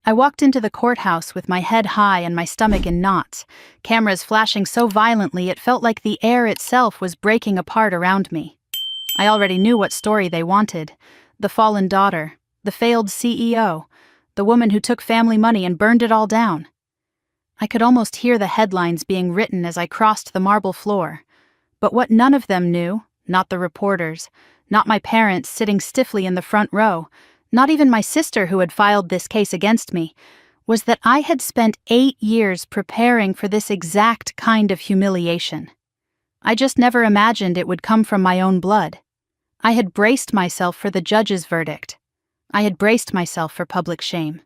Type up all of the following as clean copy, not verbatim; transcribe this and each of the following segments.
I walked into the courthouse with my head high and my stomach in knots, cameras flashing so violently it felt like the air itself was breaking apart around me. I already knew what story they wanted. The fallen daughter, the failed CEO, the woman who took family money and burned it all down. I could almost hear the headlines being written as I crossed the marble floor. But what none of them knew, not the reporters, not my parents sitting stiffly in the front row, not even my sister who had filed this case against me, was that I had spent 8 years preparing for this exact kind of humiliation. I just never imagined it would come from my own blood. I had braced myself for the judge's verdict. I had braced myself for public shame.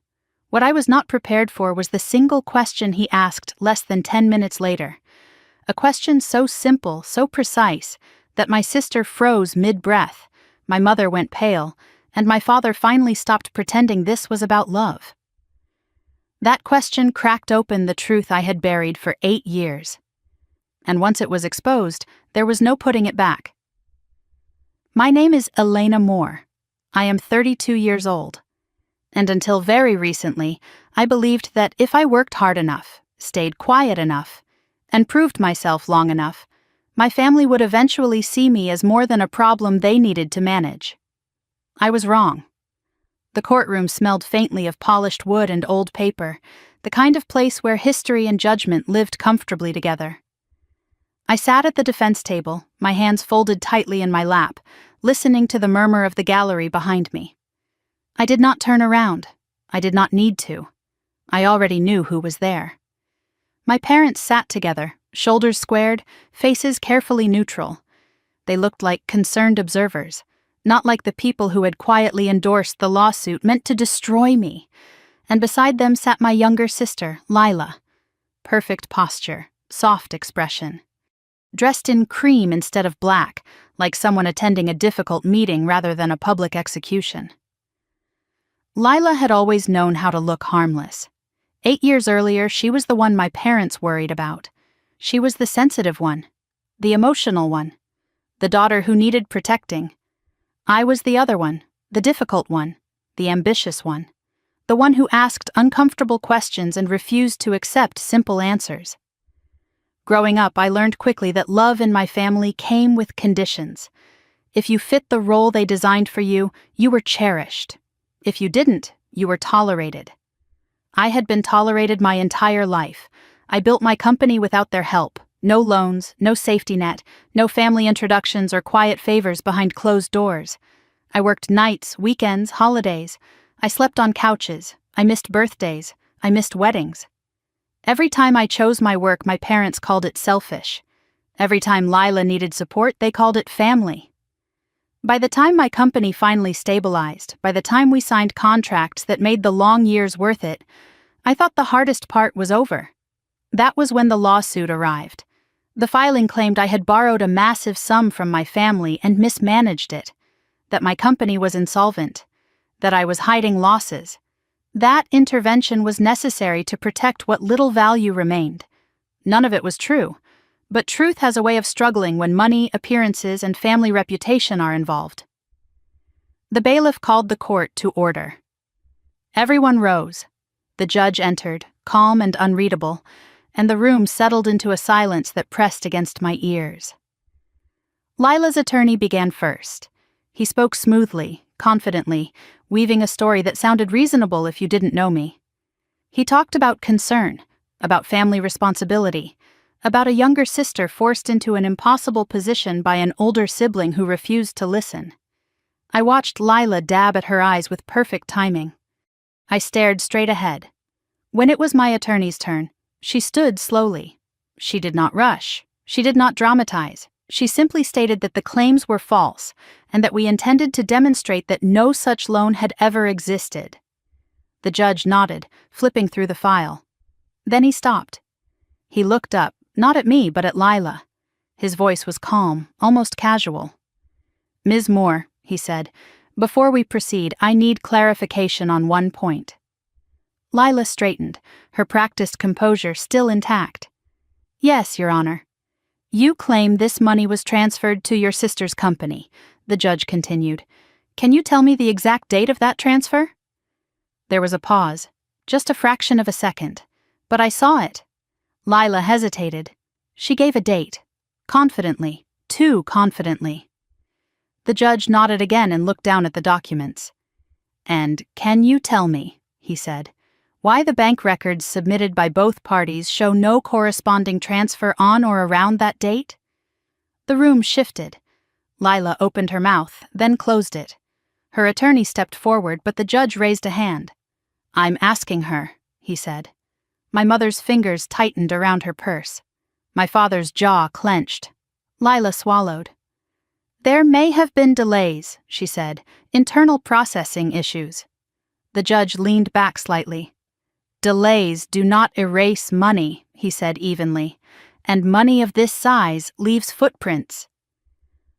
What I was not prepared for was the single question he asked less than 10 minutes later. A question so simple, so precise, that my sister froze mid-breath, my mother went pale, and my father finally stopped pretending this was about love. That question cracked open the truth I had buried for 8 years. And once it was exposed, there was no putting it back. My name is Elena Moore. I am 32 years old. And until very recently, I believed that if I worked hard enough, stayed quiet enough, and proved myself long enough, my family would eventually see me as more than a problem they needed to manage. I was wrong. The courtroom smelled faintly of polished wood and old paper, the kind of place where history and judgment lived comfortably together. I sat at the defense table, my hands folded tightly in my lap, listening to the murmur of the gallery behind me. I did not turn around. I did not need to. I already knew who was there. My parents sat together, shoulders squared, faces carefully neutral. They looked like concerned observers, not like the people who had quietly endorsed the lawsuit meant to destroy me. And beside them sat my younger sister, Lila. Perfect posture, soft expression. Dressed in cream instead of black, like someone attending a difficult meeting rather than a public execution. Lila had always known how to look harmless. 8 years earlier, she was the one my parents worried about. She was the sensitive one, the emotional one, the daughter who needed protecting. I was the other one, the difficult one, the ambitious one, the one who asked uncomfortable questions and refused to accept simple answers. Growing up, I learned quickly that love in my family came with conditions. If you fit the role they designed for you, you were cherished. If you didn't, you were tolerated. I had been tolerated my entire life. I built my company without their help. No loans, no safety net, no family introductions or quiet favors behind closed doors. I worked nights, weekends, holidays. I slept on couches. I missed birthdays. I missed weddings. Every time I chose my work, my parents called it selfish. Every time Lila needed support, they called it family. By the time my company finally stabilized, by the time we signed contracts that made the long years worth it, I thought the hardest part was over. That was when the lawsuit arrived. The filing claimed I had borrowed a massive sum from my family and mismanaged it, that my company was insolvent, that I was hiding losses. That intervention was necessary to protect what little value remained. None of it was true, but truth has a way of struggling when money, appearances, and family reputation are involved. The bailiff called the court to order. Everyone rose. The judge entered, calm and unreadable, and the room settled into a silence that pressed against my ears. Lila's attorney began first. He spoke smoothly, confidently, weaving a story that sounded reasonable if you didn't know me. He talked about concern, about family responsibility, about a younger sister forced into an impossible position by an older sibling who refused to listen. I watched Lila dab at her eyes with perfect timing. I stared straight ahead. When it was my attorney's turn, she stood slowly. She did not rush. She did not dramatize. She simply stated that the claims were false and that we intended to demonstrate that no such loan had ever existed. The judge nodded, flipping through the file. Then he stopped. He looked up, not at me but at Lila. His voice was calm, almost casual. "Ms. Moore," he said, "before we proceed, I need clarification on one point." Lila straightened, her practiced composure still intact. "Yes, Your Honor." "You claim this money was transferred to your sister's company," the judge continued. "Can you tell me the exact date of that transfer?" There was a pause. just a fraction of a second. But I saw it. Lila hesitated. She gave a date. Confidently. Too confidently. The judge nodded again and looked down at the documents. "And can you tell me," he said, "why the bank records submitted by both parties show no corresponding transfer on or around that date?" The room shifted. Lila opened her mouth, then closed it. Her attorney stepped forward, but the judge raised a hand. "I'm asking her," he said. My mother's fingers tightened around her purse. My father's jaw clenched. Lila swallowed. "There may have been delays," she said, "internal processing issues." The judge leaned back slightly. "Delays do not erase money," he said evenly, "and money of this size leaves footprints."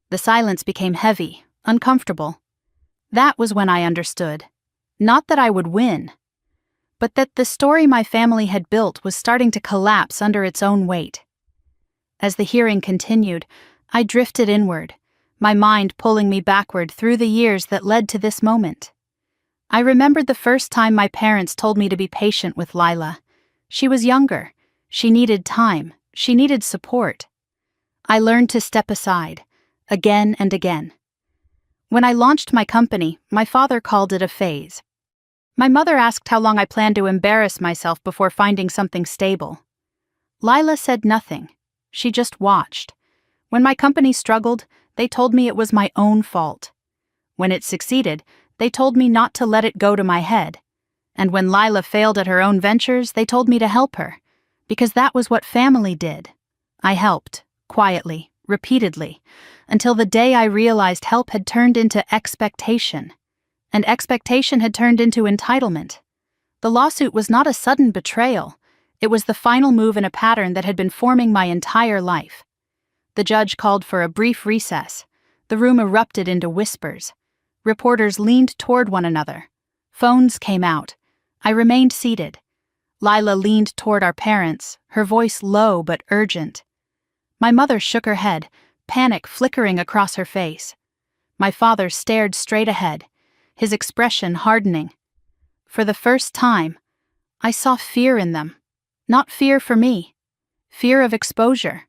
The silence became heavy, uncomfortable. That was when I understood. Not that I would win, but that the story my family had built was starting to collapse under its own weight. As the hearing continued, I drifted inward, my mind pulling me backward through the years that led to this moment. I remembered the first time my parents told me to be patient with Lila. She was younger. She needed time. She needed support. I learned to step aside, again and again. When I launched my company, my father called it a phase. My mother asked how long I planned to embarrass myself before finding something stable. Lila said nothing. She just watched. When my company struggled, they told me it was my own fault. When it succeeded, they told me not to let it go to my head. And when Lila failed at her own ventures, they told me to help her, because that was what family did. I helped, quietly, repeatedly, until the day I realized help had turned into expectation, and expectation had turned into entitlement. The lawsuit was not a sudden betrayal. It was the final move in a pattern that had been forming my entire life. The judge called for a brief recess. The room erupted into whispers. Reporters leaned toward one another. Phones came out. I remained seated. Lila leaned toward our parents, her voice low but urgent. My mother shook her head, panic flickering across her face. My father stared straight ahead, his expression hardening. For the first time, I saw fear in them. Not fear for me. Fear of exposure.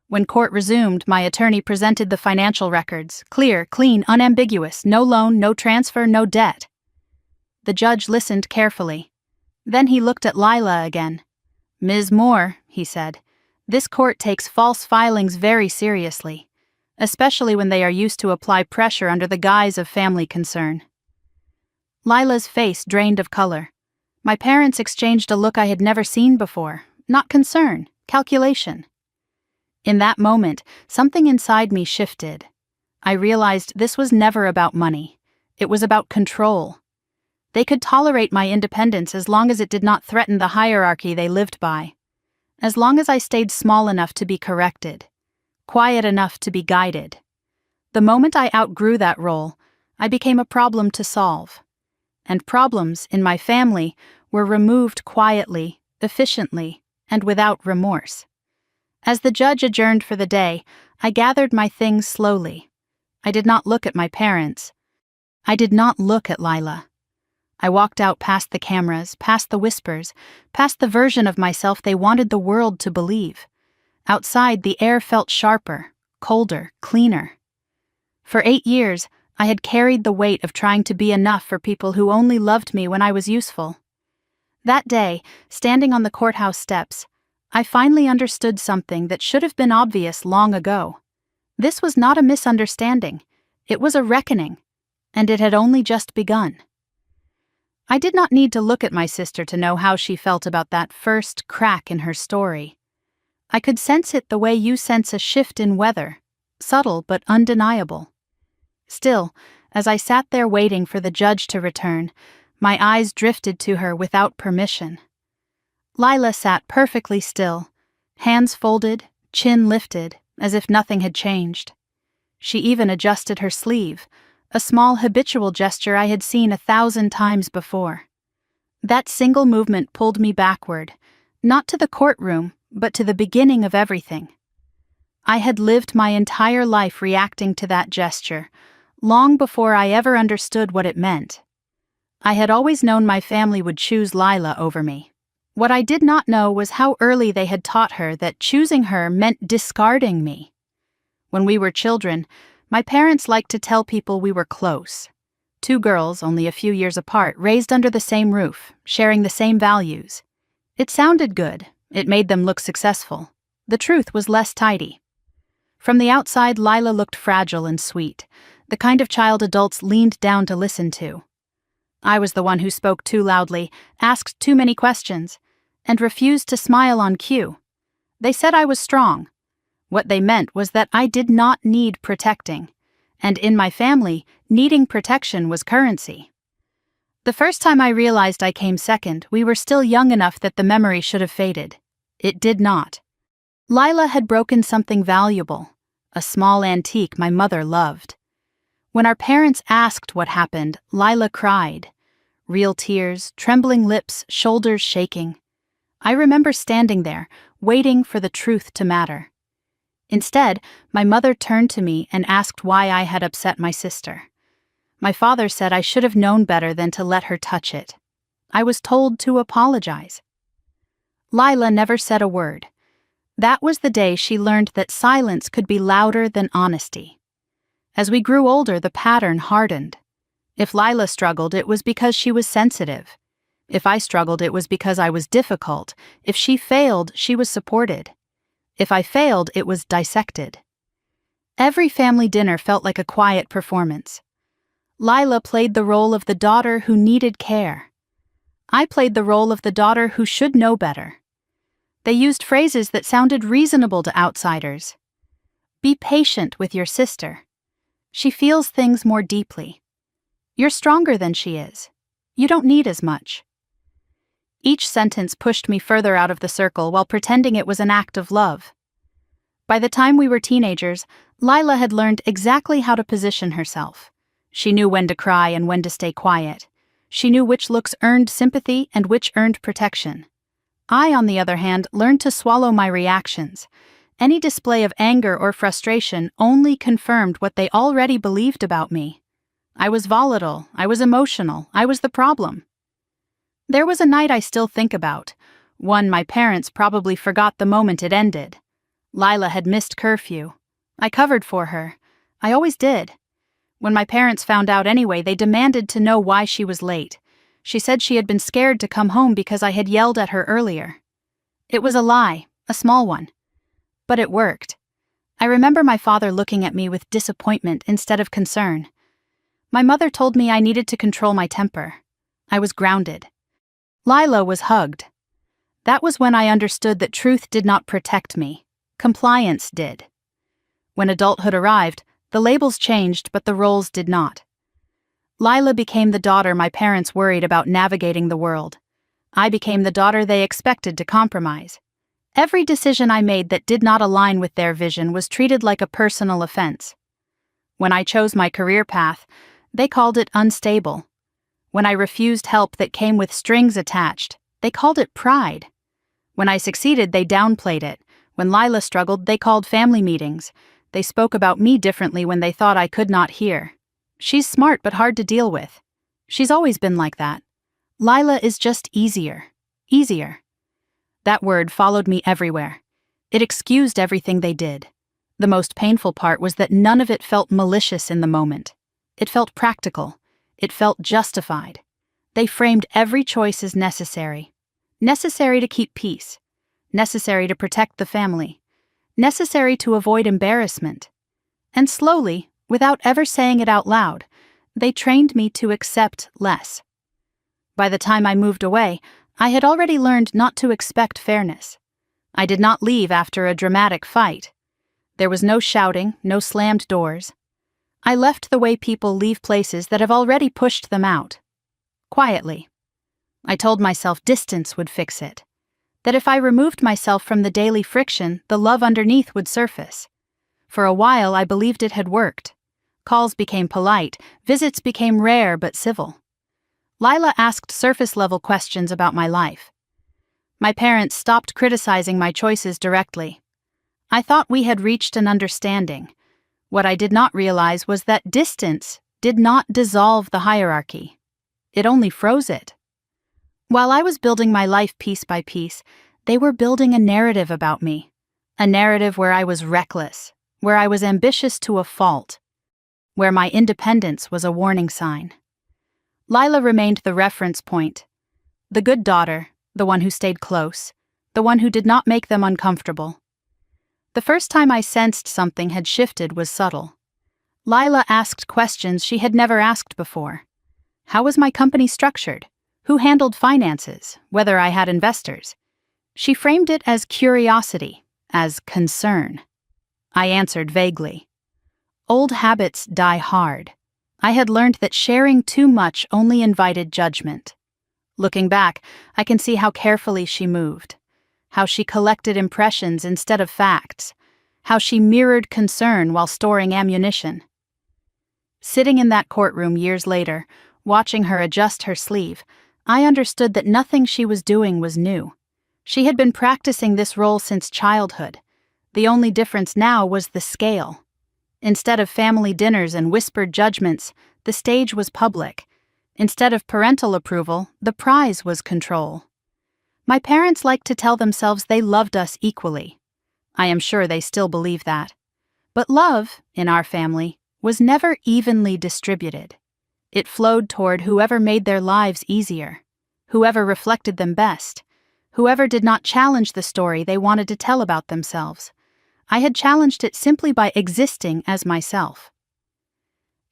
When court resumed, my attorney presented the financial records, clear, clean, unambiguous, no loan, no transfer, no debt. The judge listened carefully. Then he looked at Lila again. "Ms. Moore," he said, "this court takes false filings very seriously, especially when they are used to apply pressure under the guise of family concern." Lila's face drained of color. My parents exchanged a look I had never seen before, not concern, calculation. In that moment, something inside me shifted. I realized this was never about money. It was about control. They could tolerate my independence as long as it did not threaten the hierarchy they lived by. As long as I stayed small enough to be corrected, quiet enough to be guided. The moment I outgrew that role, I became a problem to solve. And problems, in my family, were removed quietly, efficiently, and without remorse. As the judge adjourned for the day, I gathered my things slowly. I did not look at my parents. I did not look at Lila. I walked out past the cameras, past the whispers, past the version of myself they wanted the world to believe. Outside, the air felt sharper, colder, cleaner. For 8 years, I had carried the weight of trying to be enough for people who only loved me when I was useful. That day, standing on the courthouse steps, I finally understood something that should have been obvious long ago. This was not a misunderstanding. It was a reckoning, and it had only just begun. I did not need to look at my sister to know how she felt about that first crack in her story. I could sense it the way you sense a shift in weather, subtle but undeniable. Still, as I sat there waiting for the judge to return, my eyes drifted to her without permission. Lila sat perfectly still, hands folded, chin lifted, as if nothing had changed. She even adjusted her sleeve, a small habitual gesture I had seen 1,000 times before. That single movement pulled me backward, not to the courtroom, but to the beginning of everything. I had lived my entire life reacting to that gesture, long before I ever understood what it meant. I had always known my family would choose Lila over me. What I did not know was how early they had taught her that choosing her meant discarding me. When we were children, my parents liked to tell people we were close. Two girls, only a few years apart, raised under the same roof, sharing the same values. It sounded good. It made them look successful. The truth was less tidy. From the outside, Lila looked fragile and sweet, the kind of child adults leaned down to listen to. I was the one who spoke too loudly, asked too many questions, and refused to smile on cue. They said I was strong. What they meant was that I did not need protecting, and in my family, needing protection was currency. The first time I realized I came second, we were still young enough that the memory should have faded. It did not. Lila had broken something valuable, a small antique my mother loved. When our parents asked what happened, Lila cried. Real tears, trembling lips, shoulders shaking. I remember standing there, waiting for the truth to matter. Instead, my mother turned to me and asked why I had upset my sister. My father said I should have known better than to let her touch it. I was told to apologize. Lila never said a word. That was the day she learned that silence could be louder than honesty. As we grew older, the pattern hardened. If Lila struggled, it was because she was sensitive. If I struggled, it was because I was difficult. If she failed, she was supported. If I failed, it was dissected. Every family dinner felt like a quiet performance. Lila played the role of the daughter who needed care. I played the role of the daughter who should know better. They used phrases that sounded reasonable to outsiders. Be patient with your sister. She feels things more deeply. You're stronger than she is. You don't need as much. Each sentence pushed me further out of the circle while pretending it was an act of love. By the time we were teenagers, Lila had learned exactly how to position herself. She knew when to cry and when to stay quiet. She knew which looks earned sympathy and which earned protection. I, on the other hand, learned to swallow my reactions. Any display of anger or frustration only confirmed what they already believed about me. I was volatile, I was emotional, I was the problem. There was a night I still think about, one my parents probably forgot the moment it ended. Lila had missed curfew. I covered for her. I always did. When my parents found out anyway, they demanded to know why she was late. She said she had been scared to come home because I had yelled at her earlier. It was a lie, a small one. But it worked. I remember my father looking at me with disappointment instead of concern. My mother told me I needed to control my temper. I was grounded. Lila was hugged. That was when I understood that truth did not protect me. Compliance did. When adulthood arrived, the labels changed, but the roles did not. Lila became the daughter my parents worried about navigating the world. I became the daughter they expected to compromise. Every decision I made that did not align with their vision was treated like a personal offense. When I chose my career path, they called it unstable. When I refused help that came with strings attached, they called it pride. When I succeeded, they downplayed it. When Lila struggled, they called family meetings. They spoke about me differently when they thought I could not hear. She's smart but hard to deal with. She's always been like that. Lila is just easier. Easier. That word followed me everywhere. It excused everything they did. The most painful part was that none of it felt malicious in the moment. It felt practical. It felt justified. They framed every choice as necessary. Necessary to keep peace. Necessary to protect the family. Necessary to avoid embarrassment. And slowly, without ever saying it out loud, they trained me to accept less. By the time I moved away, I had already learned not to expect fairness. I did not leave after a dramatic fight. There was no shouting, no slammed doors. I left the way people leave places that have already pushed them out. Quietly. I told myself distance would fix it. That if I removed myself from the daily friction, the love underneath would surface. For a while, I believed it had worked. Calls became polite, visits became rare but civil. Lila asked surface-level questions about my life. My parents stopped criticizing my choices directly. I thought we had reached an understanding. What I did not realize was that distance did not dissolve the hierarchy. It only froze it. While I was building my life piece by piece, they were building a narrative about me. A narrative where I was reckless, where I was ambitious to a fault, where my independence was a warning sign. Lila remained the reference point. The good daughter, the one who stayed close, the one who did not make them uncomfortable. The first time I sensed something had shifted was subtle. Lila asked questions she had never asked before. How was my company structured? Who handled finances? Whether I had investors? She framed it as curiosity, as concern. I answered vaguely. Old habits die hard. I had learned that sharing too much only invited judgment. Looking back, I can see how carefully she moved, how she collected impressions instead of facts, how she mirrored concern while storing ammunition. Sitting in that courtroom years later, watching her adjust her sleeve, I understood that nothing she was doing was new. She had been practicing this role since childhood. The only difference now was the scale. Instead of family dinners and whispered judgments, the stage was public. Instead of parental approval, the prize was control. My parents liked to tell themselves they loved us equally. I am sure they still believe that. But love, in our family, was never evenly distributed. It flowed toward whoever made their lives easier, whoever reflected them best, whoever did not challenge the story they wanted to tell about themselves. I had challenged it simply by existing as myself.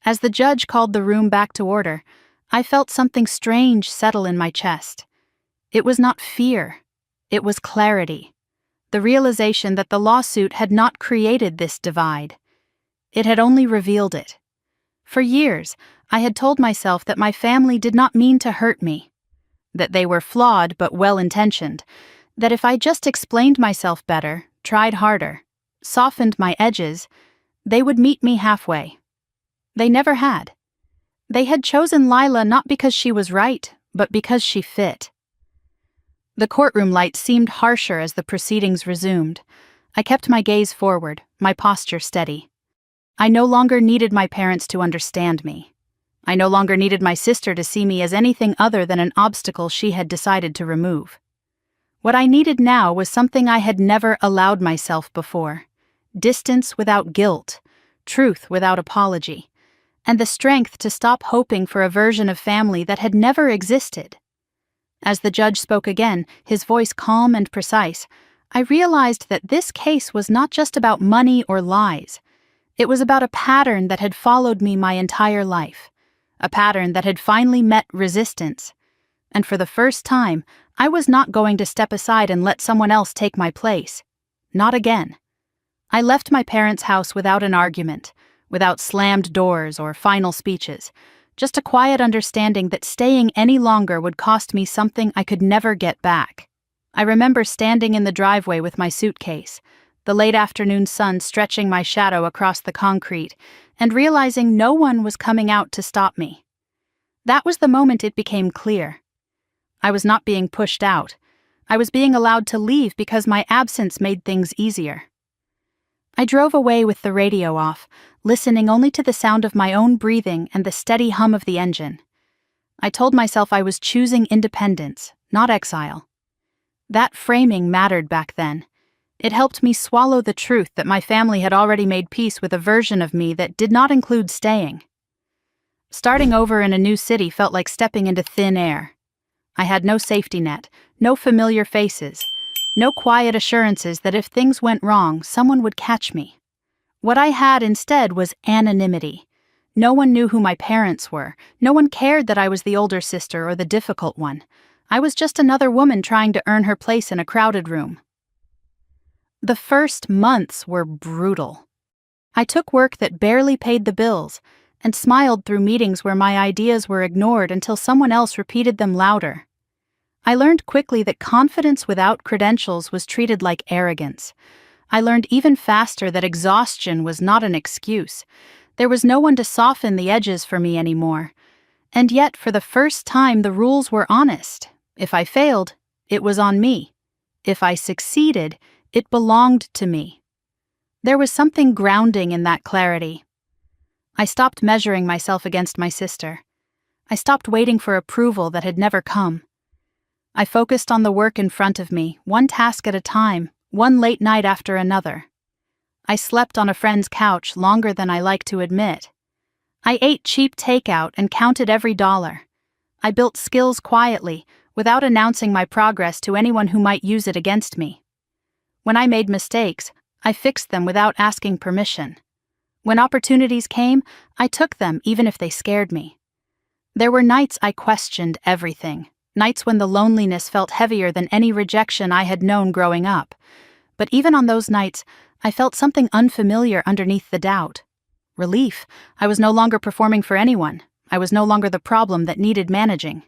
As the judge called the room back to order, I felt something strange settle in my chest. It was not fear. It was clarity. The realization that the lawsuit had not created this divide. It had only revealed it. For years, I had told myself that my family did not mean to hurt me, that they were flawed but well-intentioned, that if I just explained myself better, tried harder, softened my edges, they would meet me halfway. They never had. They had chosen Lila not because she was right, but because she fit. The courtroom lights seemed harsher as the proceedings resumed. I kept my gaze forward, my posture steady. I no longer needed my parents to understand me. I no longer needed my sister to see me as anything other than an obstacle she had decided to remove. What I needed now was something I had never allowed myself before. Distance without guilt, truth without apology, and the strength to stop hoping for a version of family that had never existed. As the judge spoke again, his voice calm and precise, I realized that this case was not just about money or lies. It was about a pattern that had followed me my entire life, a pattern that had finally met resistance. And for the first time, I was not going to step aside and let someone else take my place. Not again. I left my parents' house without an argument, without slammed doors or final speeches, just a quiet understanding that staying any longer would cost me something I could never get back. I remember standing in the driveway with my suitcase, the late afternoon sun stretching my shadow across the concrete, and realizing no one was coming out to stop me. That was the moment it became clear. I was not being pushed out. I was being allowed to leave because my absence made things easier. I drove away with the radio off, listening only to the sound of my own breathing and the steady hum of the engine. I told myself I was choosing independence, not exile. That framing mattered back then. It helped me swallow the truth that my family had already made peace with a version of me that did not include staying. Starting over in a new city felt like stepping into thin air. I had no safety net, no familiar faces, no quiet assurances that if things went wrong, someone would catch me. What I had instead was anonymity. No one knew who my parents were. No one cared that I was the older sister or the difficult one. I was just another woman trying to earn her place in a crowded room. The first months were brutal. I took work that barely paid the bills and smiled through meetings where my ideas were ignored until someone else repeated them louder. I learned quickly that confidence without credentials was treated like arrogance. I learned even faster that exhaustion was not an excuse. There was no one to soften the edges for me anymore. And yet, for the first time, the rules were honest. If I failed, it was on me. If I succeeded, it belonged to me. There was something grounding in that clarity. I stopped measuring myself against my sister. I stopped waiting for approval that had never come. I focused on the work in front of me, one task at a time, one late night after another. I slept on a friend's couch longer than I like to admit. I ate cheap takeout and counted every dollar. I built skills quietly, without announcing my progress to anyone who might use it against me. When I made mistakes, I fixed them without asking permission. When opportunities came, I took them even if they scared me. There were nights I questioned everything, nights when the loneliness felt heavier than any rejection I had known growing up. But even on those nights, I felt something unfamiliar underneath the doubt. Relief. I was no longer performing for anyone. I was no longer the problem that needed managing.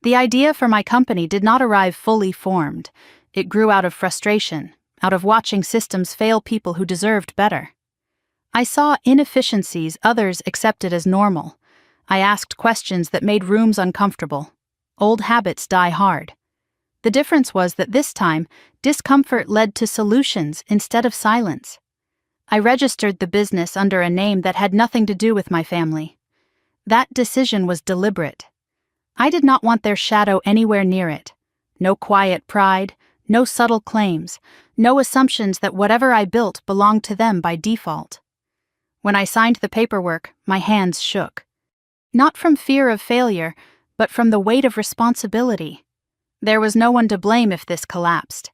The idea for my company did not arrive fully formed. It grew out of frustration, out of watching systems fail people who deserved better. I saw inefficiencies others accepted as normal. I asked questions that made rooms uncomfortable. Old habits die hard. The difference was that this time, discomfort led to solutions instead of silence. I registered the business under a name that had nothing to do with my family. That decision was deliberate. I did not want their shadow anywhere near it. No quiet pride, no subtle claims, no assumptions that whatever I built belonged to them by default. When I signed the paperwork, my hands shook. Not from fear of failure, but from the weight of responsibility. There was no one to blame if this collapsed.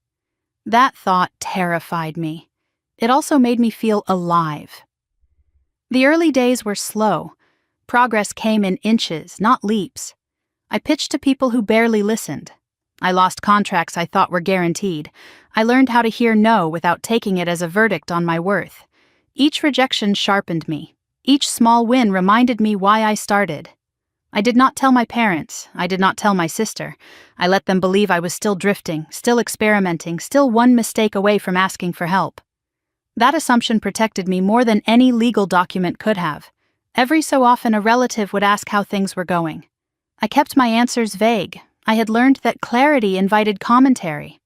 That thought terrified me. It also made me feel alive. The early days were slow. Progress came in inches, not leaps. I pitched to people who barely listened. I lost contracts I thought were guaranteed. I learned how to hear no without taking it as a verdict on my worth. Each rejection sharpened me. Each small win reminded me why I started. I did not tell my parents. I did not tell my sister. I let them believe I was still drifting, still experimenting, still one mistake away from asking for help. That assumption protected me more than any legal document could have. Every so often a relative would ask how things were going. I kept my answers vague. I had learned that clarity invited commentary.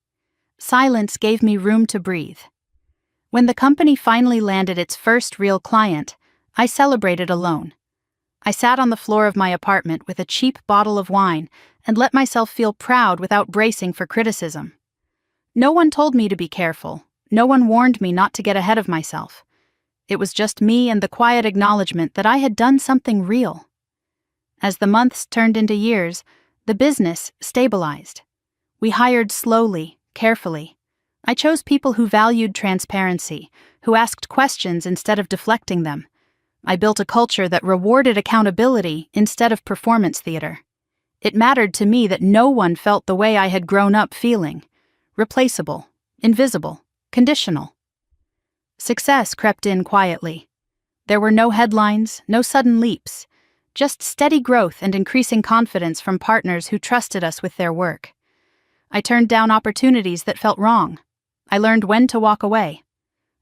Silence gave me room to breathe. When the company finally landed its first real client, I celebrated alone. I sat on the floor of my apartment with a cheap bottle of wine and let myself feel proud without bracing for criticism. No one told me to be careful. No one warned me not to get ahead of myself. It was just me and the quiet acknowledgement that I had done something real. As the months turned into years, the business stabilized. We hired slowly, carefully. I chose people who valued transparency, who asked questions instead of deflecting them. I built a culture that rewarded accountability instead of performance theater. It mattered to me that no one felt the way I had grown up feeling: replaceable, invisible, conditional. Success crept in quietly. There were no headlines, no sudden leaps, just steady growth and increasing confidence from partners who trusted us with their work. I turned down opportunities that felt wrong. I learned when to walk away.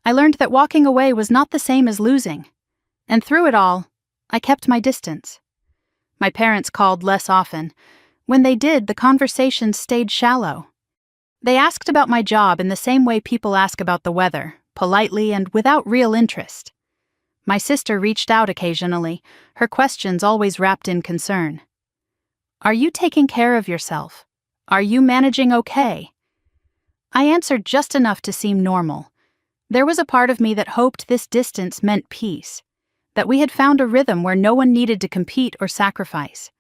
I learned that walking away was not the same as losing. And through it all, I kept my distance. My parents called less often. When they did, the conversations stayed shallow. They asked about my job in the same way people ask about the weather, politely and without real interest. My sister reached out occasionally, her questions always wrapped in concern. Are you taking care of yourself? Are you managing okay? I answered just enough to seem normal. There was a part of me that hoped this distance meant peace, that we had found a rhythm where no one needed to compete or sacrifice.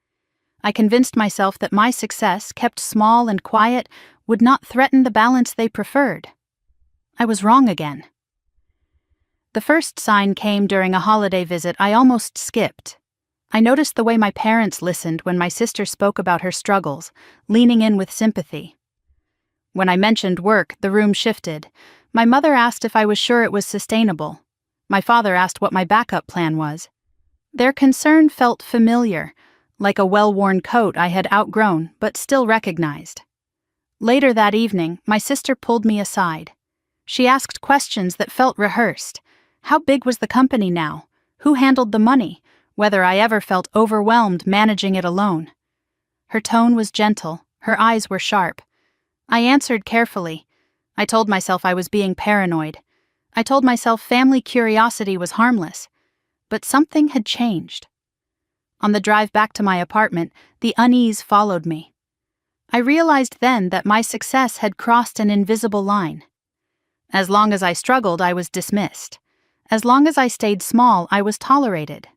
I convinced myself that my success, kept small and quiet, would not threaten the balance they preferred. I was wrong again. The first sign came during a holiday visit I almost skipped. I noticed the way my parents listened when my sister spoke about her struggles, leaning in with sympathy. When I mentioned work, the room shifted. My mother asked if I was sure it was sustainable. My father asked what my backup plan was. Their concern felt familiar, like a well-worn coat I had outgrown but still recognized. Later that evening, my sister pulled me aside. She asked questions that felt rehearsed. How big was the company now? Who handled the money? Whether I ever felt overwhelmed managing it alone. Her tone was gentle, her eyes were sharp. I answered carefully. I told myself I was being paranoid. I told myself family curiosity was harmless. But something had changed. On the drive back to my apartment, the unease followed me. I realized then that my success had crossed an invisible line. As long as I struggled, I was dismissed. As long as I stayed small, I was tolerated.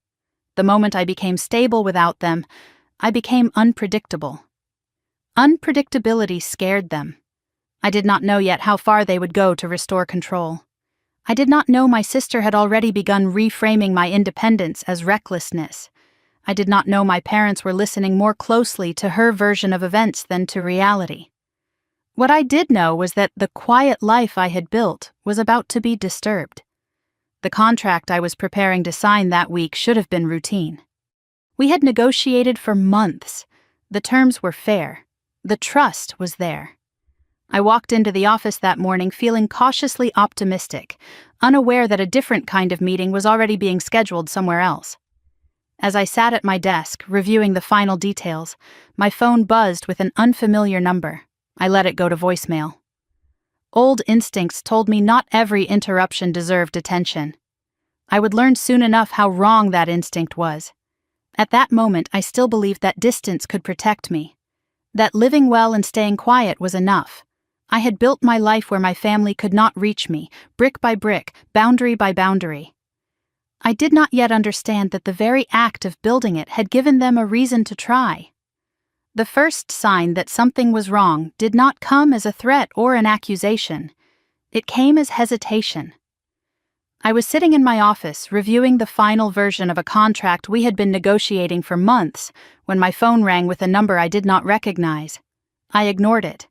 The moment I became stable without them, I became unpredictable. Unpredictability scared them. I did not know yet how far they would go to restore control. I did not know my sister had already begun reframing my independence as recklessness. I did not know my parents were listening more closely to her version of events than to reality. What I did know was that the quiet life I had built was about to be disturbed. The contract I was preparing to sign that week should have been routine. We had negotiated for months. The terms were fair. The trust was there. I walked into the office that morning feeling cautiously optimistic, unaware that a different kind of meeting was already being scheduled somewhere else. As I sat at my desk, reviewing the final details, my phone buzzed with an unfamiliar number. I let it go to voicemail. Old instincts told me not every interruption deserved attention. I would learn soon enough how wrong that instinct was. At that moment, I still believed that distance could protect me, that living well and staying quiet was enough. I had built my life where my family could not reach me, brick by brick, boundary by boundary. I did not yet understand that the very act of building it had given them a reason to try. The first sign that something was wrong did not come as a threat or an accusation. It came as hesitation. I was sitting in my office reviewing the final version of a contract we had been negotiating for months when my phone rang with a number I did not recognize. I ignored it.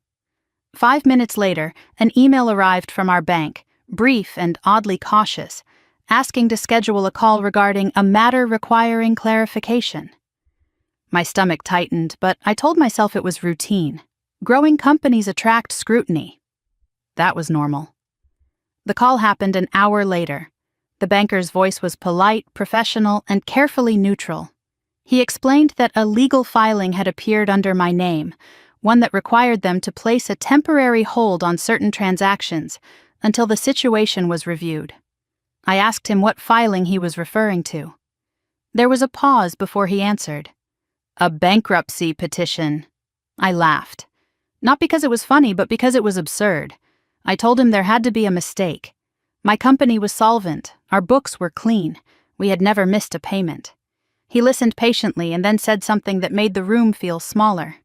5 minutes later, an email arrived from our bank, brief and oddly cautious, asking to schedule a call regarding a matter requiring clarification. My stomach tightened, but I told myself it was routine. Growing companies attract scrutiny. That was normal. The call happened an hour later. The banker's voice was polite, professional, and carefully neutral. He explained that a legal filing had appeared under my name, one that required them to place a temporary hold on certain transactions until the situation was reviewed. I asked him what filing he was referring to. There was a pause before he answered. A bankruptcy petition. I laughed. Not because it was funny, but because it was absurd. I told him there had to be a mistake. My company was solvent. Our books were clean. We had never missed a payment. He listened patiently and then said something that made the room feel smaller.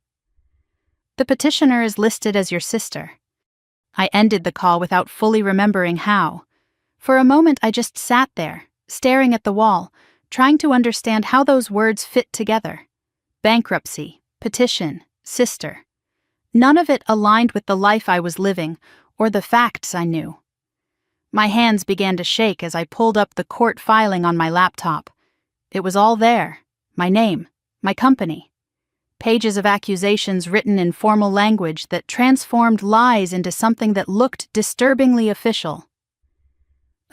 The petitioner is listed as your sister. I ended the call without fully remembering how. For a moment I just sat there, staring at the wall, trying to understand how those words fit together. Bankruptcy, petition, sister. None of it aligned with the life I was living or the facts I knew. My hands began to shake as I pulled up the court filing on my laptop. It was all there. My name, my company. Pages of accusations written in formal language that transformed lies into something that looked disturbingly official.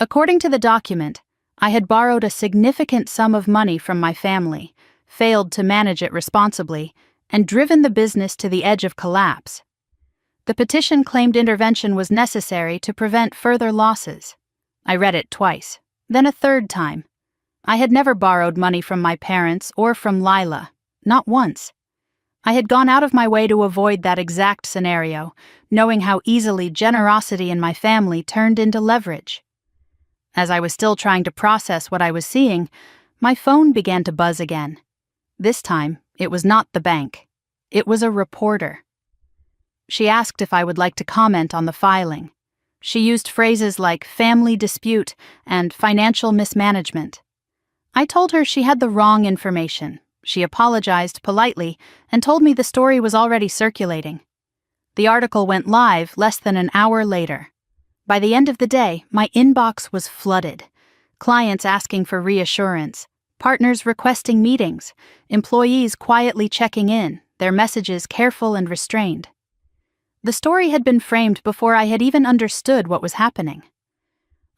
According to the document, I had borrowed a significant sum of money from my family, failed to manage it responsibly, and driven the business to the edge of collapse. The petition claimed intervention was necessary to prevent further losses. I read it twice, then a third time. I had never borrowed money from my parents or from Lila, not once. I had gone out of my way to avoid that exact scenario, knowing how easily generosity in my family turned into leverage. As I was still trying to process what I was seeing, my phone began to buzz again. This time, it was not the bank. It was a reporter. She asked if I would like to comment on the filing. She used phrases like family dispute and financial mismanagement. I told her she had the wrong information. She apologized politely and told me the story was already circulating. The article went live less than an hour later. By the end of the day, my inbox was flooded. Clients asking for reassurance, partners requesting meetings, employees quietly checking in, their messages careful and restrained. The story had been framed before I had even understood what was happening.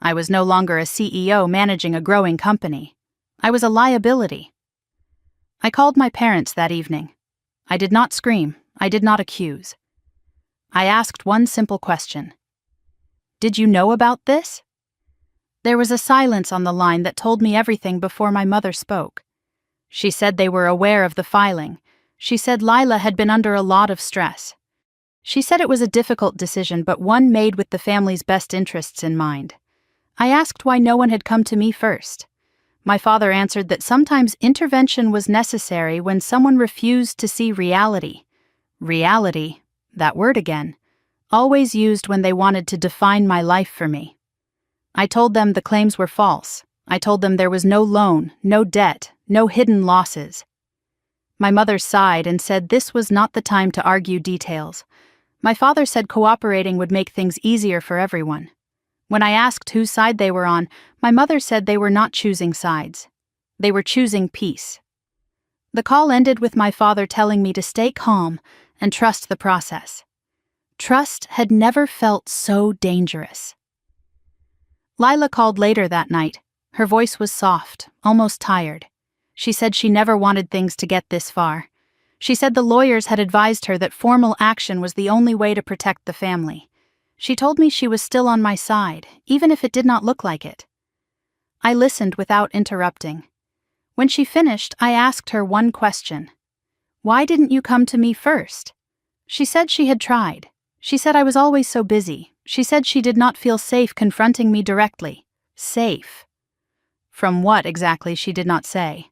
I was no longer a CEO managing a growing company. I was a liability. I called my parents that evening. I did not scream. I did not accuse. I asked one simple question. Did you know about this? There was a silence on the line that told me everything before my mother spoke. She said they were aware of the filing. She said Lila had been under a lot of stress. She said it was a difficult decision, but one made with the family's best interests in mind. I asked why no one had come to me first. My father answered that sometimes intervention was necessary when someone refused to see reality. Reality, that word again, always used when they wanted to define my life for me. I told them the claims were false. I told them there was no loan, no debt, no hidden losses. My mother sighed and said this was not the time to argue details. My father said cooperating would make things easier for everyone. When I asked whose side they were on, my mother said they were not choosing sides. They were choosing peace. The call ended with my father telling me to stay calm and trust the process. Trust had never felt so dangerous. Lila called later that night. Her voice was soft, almost tired. She said she never wanted things to get this far. She said the lawyers had advised her that formal action was the only way to protect the family. She told me she was still on my side, even if it did not look like it. I listened without interrupting. When she finished, I asked her one question. Why didn't you come to me first? She said she had tried. She said I was always so busy. She said she did not feel safe confronting me directly. Safe. From what exactly, she did not say.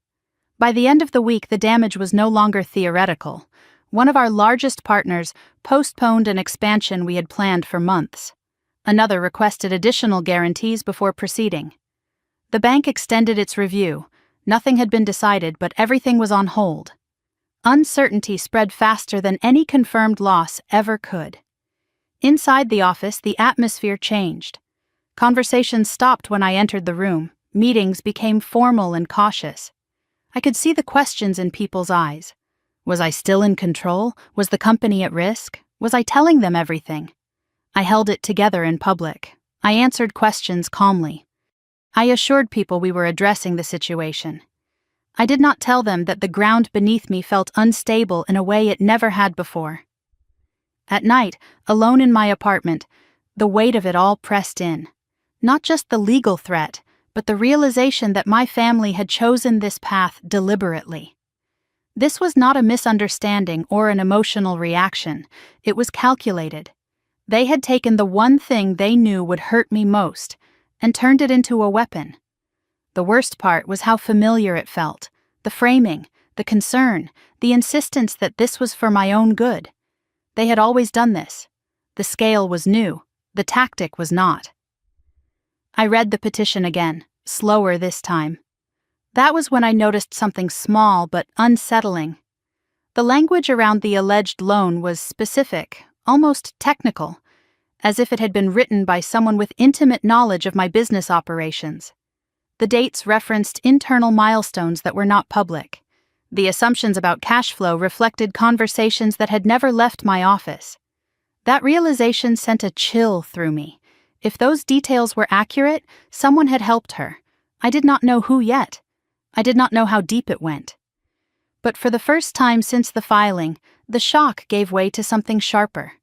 By the end of the week, the damage was no longer theoretical. One of our largest partners postponed an expansion we had planned for months. Another requested additional guarantees before proceeding. The bank extended its review. Nothing had been decided, but everything was on hold. Uncertainty spread faster than any confirmed loss ever could. Inside the office, the atmosphere changed. Conversations stopped when I entered the room. Meetings became formal and cautious. I could see the questions in people's eyes. Was I still in control? Was the company at risk? Was I telling them everything? I held it together in public. I answered questions calmly. I assured people we were addressing the situation. I did not tell them that the ground beneath me felt unstable in a way it never had before. At night, alone in my apartment, the weight of it all pressed in. Not just the legal threat, but the realization that my family had chosen this path deliberately. This was not a misunderstanding or an emotional reaction. It was calculated. They had taken the one thing they knew would hurt me most and turned it into a weapon. The worst part was how familiar it felt. The framing, the concern, the insistence that this was for my own good. They had always done this. The scale was new. The tactic was not. I read the petition again, slower this time. That was when I noticed something small but unsettling. The language around the alleged loan was specific, almost technical, as if it had been written by someone with intimate knowledge of my business operations. The dates referenced internal milestones that were not public. The assumptions about cash flow reflected conversations that had never left my office. That realization sent a chill through me. If those details were accurate, someone had helped her. I did not know who yet. I did not know how deep it went. But for the first time since the filing, the shock gave way to something sharper.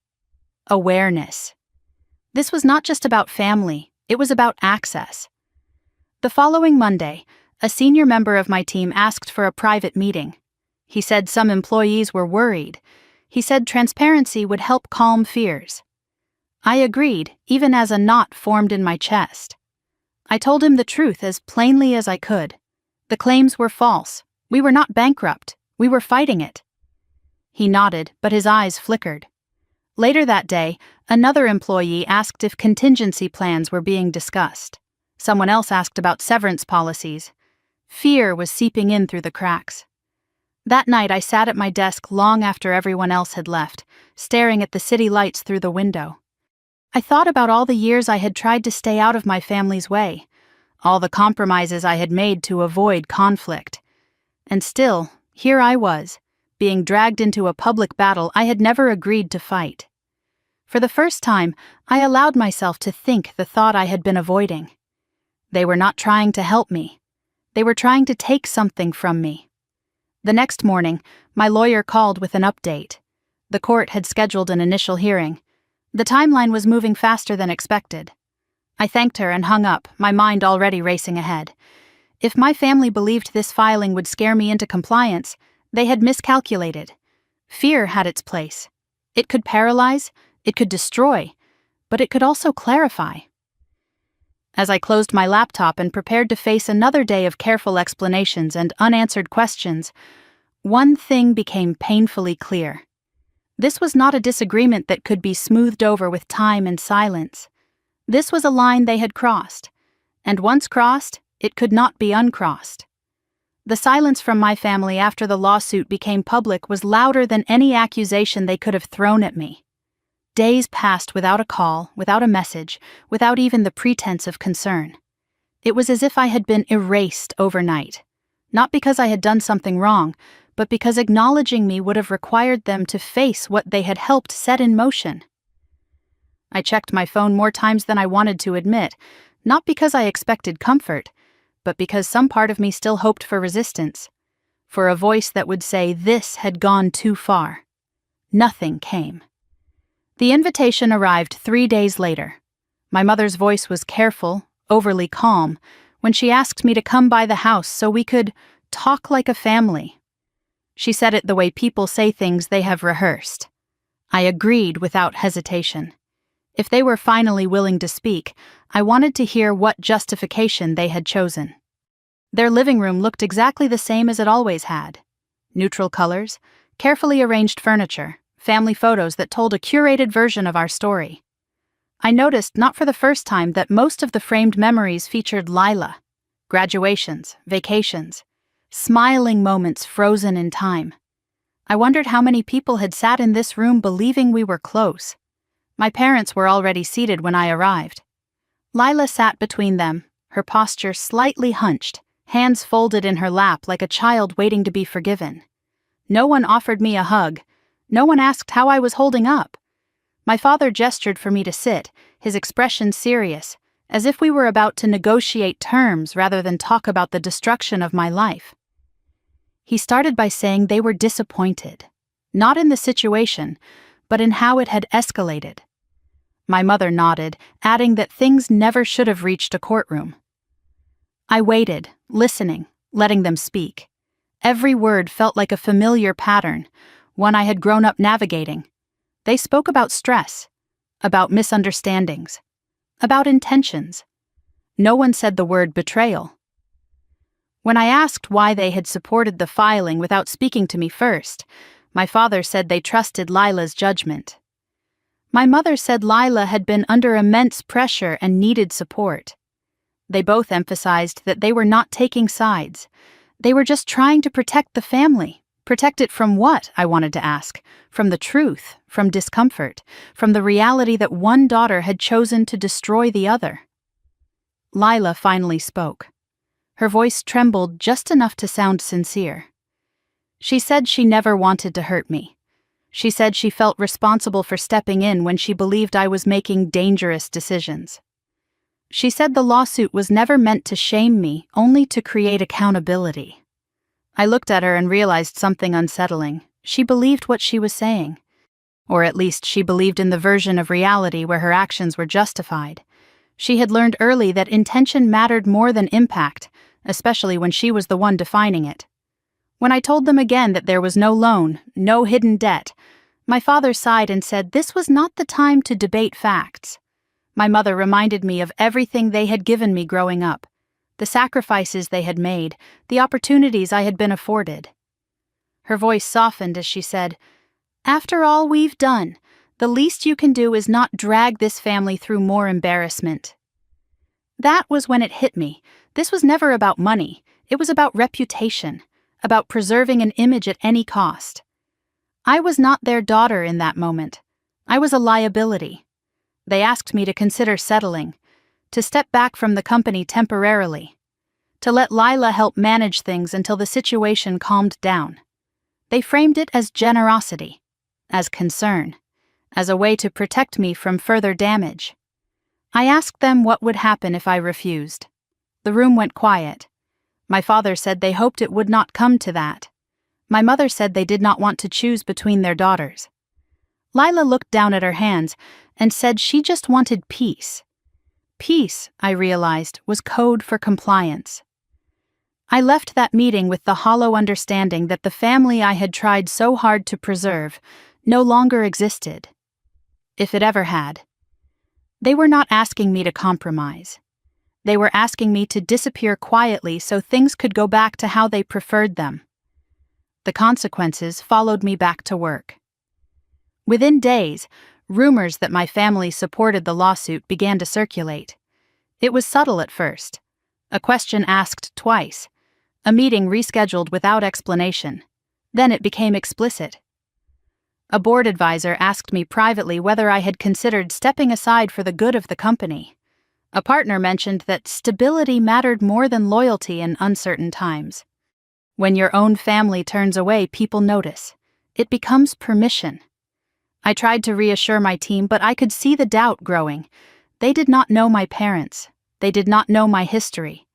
Awareness. This was not just about family, it was about access. The following Monday, a senior member of my team asked for a private meeting. He said some employees were worried. He said transparency would help calm fears. I agreed, even as a knot formed in my chest. I told him the truth as plainly as I could. The claims were false. We were not bankrupt. We were fighting it. He nodded, but his eyes flickered. Later that day, another employee asked if contingency plans were being discussed. Someone else asked about severance policies. Fear was seeping in through the cracks. That night I sat at my desk long after everyone else had left, staring at the city lights through the window. I thought about all the years I had tried to stay out of my family's way, all the compromises I had made to avoid conflict. And still, here I was, being dragged into a public battle I had never agreed to fight. For the first time, I allowed myself to think the thought I had been avoiding. They were not trying to help me. They were trying to take something from me. The next morning, my lawyer called with an update. The court had scheduled an initial hearing. The timeline was moving faster than expected. I thanked her and hung up, my mind already racing ahead. If my family believed this filing would scare me into compliance, they had miscalculated. Fear had its place. It could paralyze, it could destroy, but it could also clarify. As I closed my laptop and prepared to face another day of careful explanations and unanswered questions, one thing became painfully clear. This was not a disagreement that could be smoothed over with time and silence. This was a line they had crossed, and once crossed, it could not be uncrossed. The silence from my family after the lawsuit became public was louder than any accusation they could have thrown at me. Days passed without a call, without a message, without even the pretense of concern. It was as if I had been erased overnight, not because I had done something wrong, but because acknowledging me would have required them to face what they had helped set in motion. I checked my phone more times than I wanted to admit, not because I expected comfort, but because some part of me still hoped for resistance, for a voice that would say this had gone too far. Nothing came. The invitation arrived 3 days later. My mother's voice was careful, overly calm, when she asked me to come by the house so we could talk like a family. She said it the way people say things they have rehearsed. I agreed without hesitation. If they were finally willing to speak, I wanted to hear what justification they had chosen. Their living room looked exactly the same as it always had. Neutral colors, carefully arranged furniture, family photos that told a curated version of our story. I noticed, not for the first time, that most of the framed memories featured Lila. Graduations, vacations, smiling moments frozen in time. I wondered how many people had sat in this room believing we were close. My parents were already seated when I arrived. Lila sat between them, her posture slightly hunched, hands folded in her lap like a child waiting to be forgiven. No one offered me a hug. No one asked how I was holding up. My father gestured for me to sit, his expression serious, as if we were about to negotiate terms rather than talk about the destruction of my life. He started by saying they were disappointed, not in the situation, but in how it had escalated. My mother nodded, adding that things never should have reached a courtroom. I waited, listening, letting them speak. Every word felt like a familiar pattern, one I had grown up navigating. They spoke about stress, about misunderstandings, about intentions. No one said the word betrayal. When I asked why they had supported the filing without speaking to me first, my father said they trusted Lila's judgment. My mother said Lila had been under immense pressure and needed support. They both emphasized that they were not taking sides. They were just trying to protect the family. Protect it from what, I wanted to ask? From the truth, from discomfort, from the reality that one daughter had chosen to destroy the other. Lila finally spoke. Her voice trembled just enough to sound sincere. She said she never wanted to hurt me. She said she felt responsible for stepping in when she believed I was making dangerous decisions. She said the lawsuit was never meant to shame me, only to create accountability. I looked at her and realized something unsettling. She believed what she was saying. Or at least she believed in the version of reality where her actions were justified. She had learned early that intention mattered more than impact, especially when she was the one defining it. When I told them again that there was no loan, no hidden debt, my father sighed and said this was not the time to debate facts. My mother reminded me of everything they had given me growing up, the sacrifices they had made, the opportunities I had been afforded. Her voice softened as she said, "After all we've done, the least you can do is not drag this family through more embarrassment." That was when it hit me. This was never about money. It was about reputation, about preserving an image at any cost. I was not their daughter in that moment. I was a liability. They asked me to consider settling, to step back from the company temporarily, to let Lila help manage things until the situation calmed down. They framed it as generosity, as concern, as a way to protect me from further damage. I asked them what would happen if I refused. The room went quiet. My father said they hoped it would not come to that. My mother said they did not want to choose between their daughters. Lila looked down at her hands and said she just wanted peace. Peace, I realized, was code for compliance. I left that meeting with the hollow understanding that the family I had tried so hard to preserve no longer existed, if it ever had. They were not asking me to compromise. They were asking me to disappear quietly so things could go back to how they preferred them. The consequences followed me back to work. Within days, rumors that my family supported the lawsuit began to circulate. It was subtle at first. A question asked twice. A meeting rescheduled without explanation. Then it became explicit. A board advisor asked me privately whether I had considered stepping aside for the good of the company. A partner mentioned that stability mattered more than loyalty in uncertain times. When your own family turns away, people notice. It becomes permission. I tried to reassure my team, but I could see the doubt growing. They did not know my parents. They did not know my history.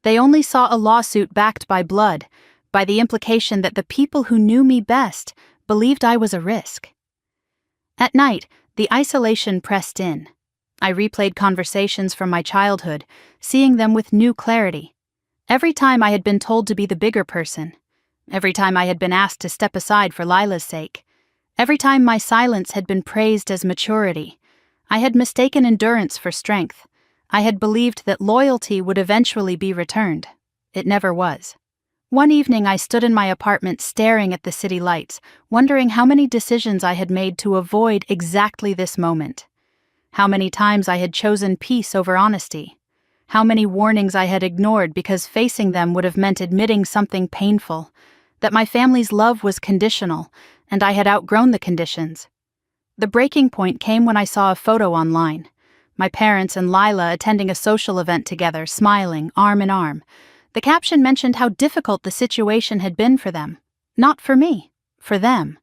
They only saw a lawsuit backed by blood, by the implication that the people who knew me best believed I was a risk. At night, the isolation pressed in. I replayed conversations from my childhood, seeing them with new clarity. Every time I had been told to be the bigger person, every time I had been asked to step aside for Lila's sake, every time my silence had been praised as maturity, I had mistaken endurance for strength. I had believed that loyalty would eventually be returned. It never was. One evening I stood in my apartment staring at the city lights, wondering how many decisions I had made to avoid exactly this moment. How many times I had chosen peace over honesty. How many warnings I had ignored because facing them would have meant admitting something painful, that my family's love was conditional, and I had outgrown the conditions. The breaking point came when I saw a photo online. My parents and Lila attending a social event together, smiling, arm in arm. The caption mentioned how difficult the situation had been for them. Not for me, for them.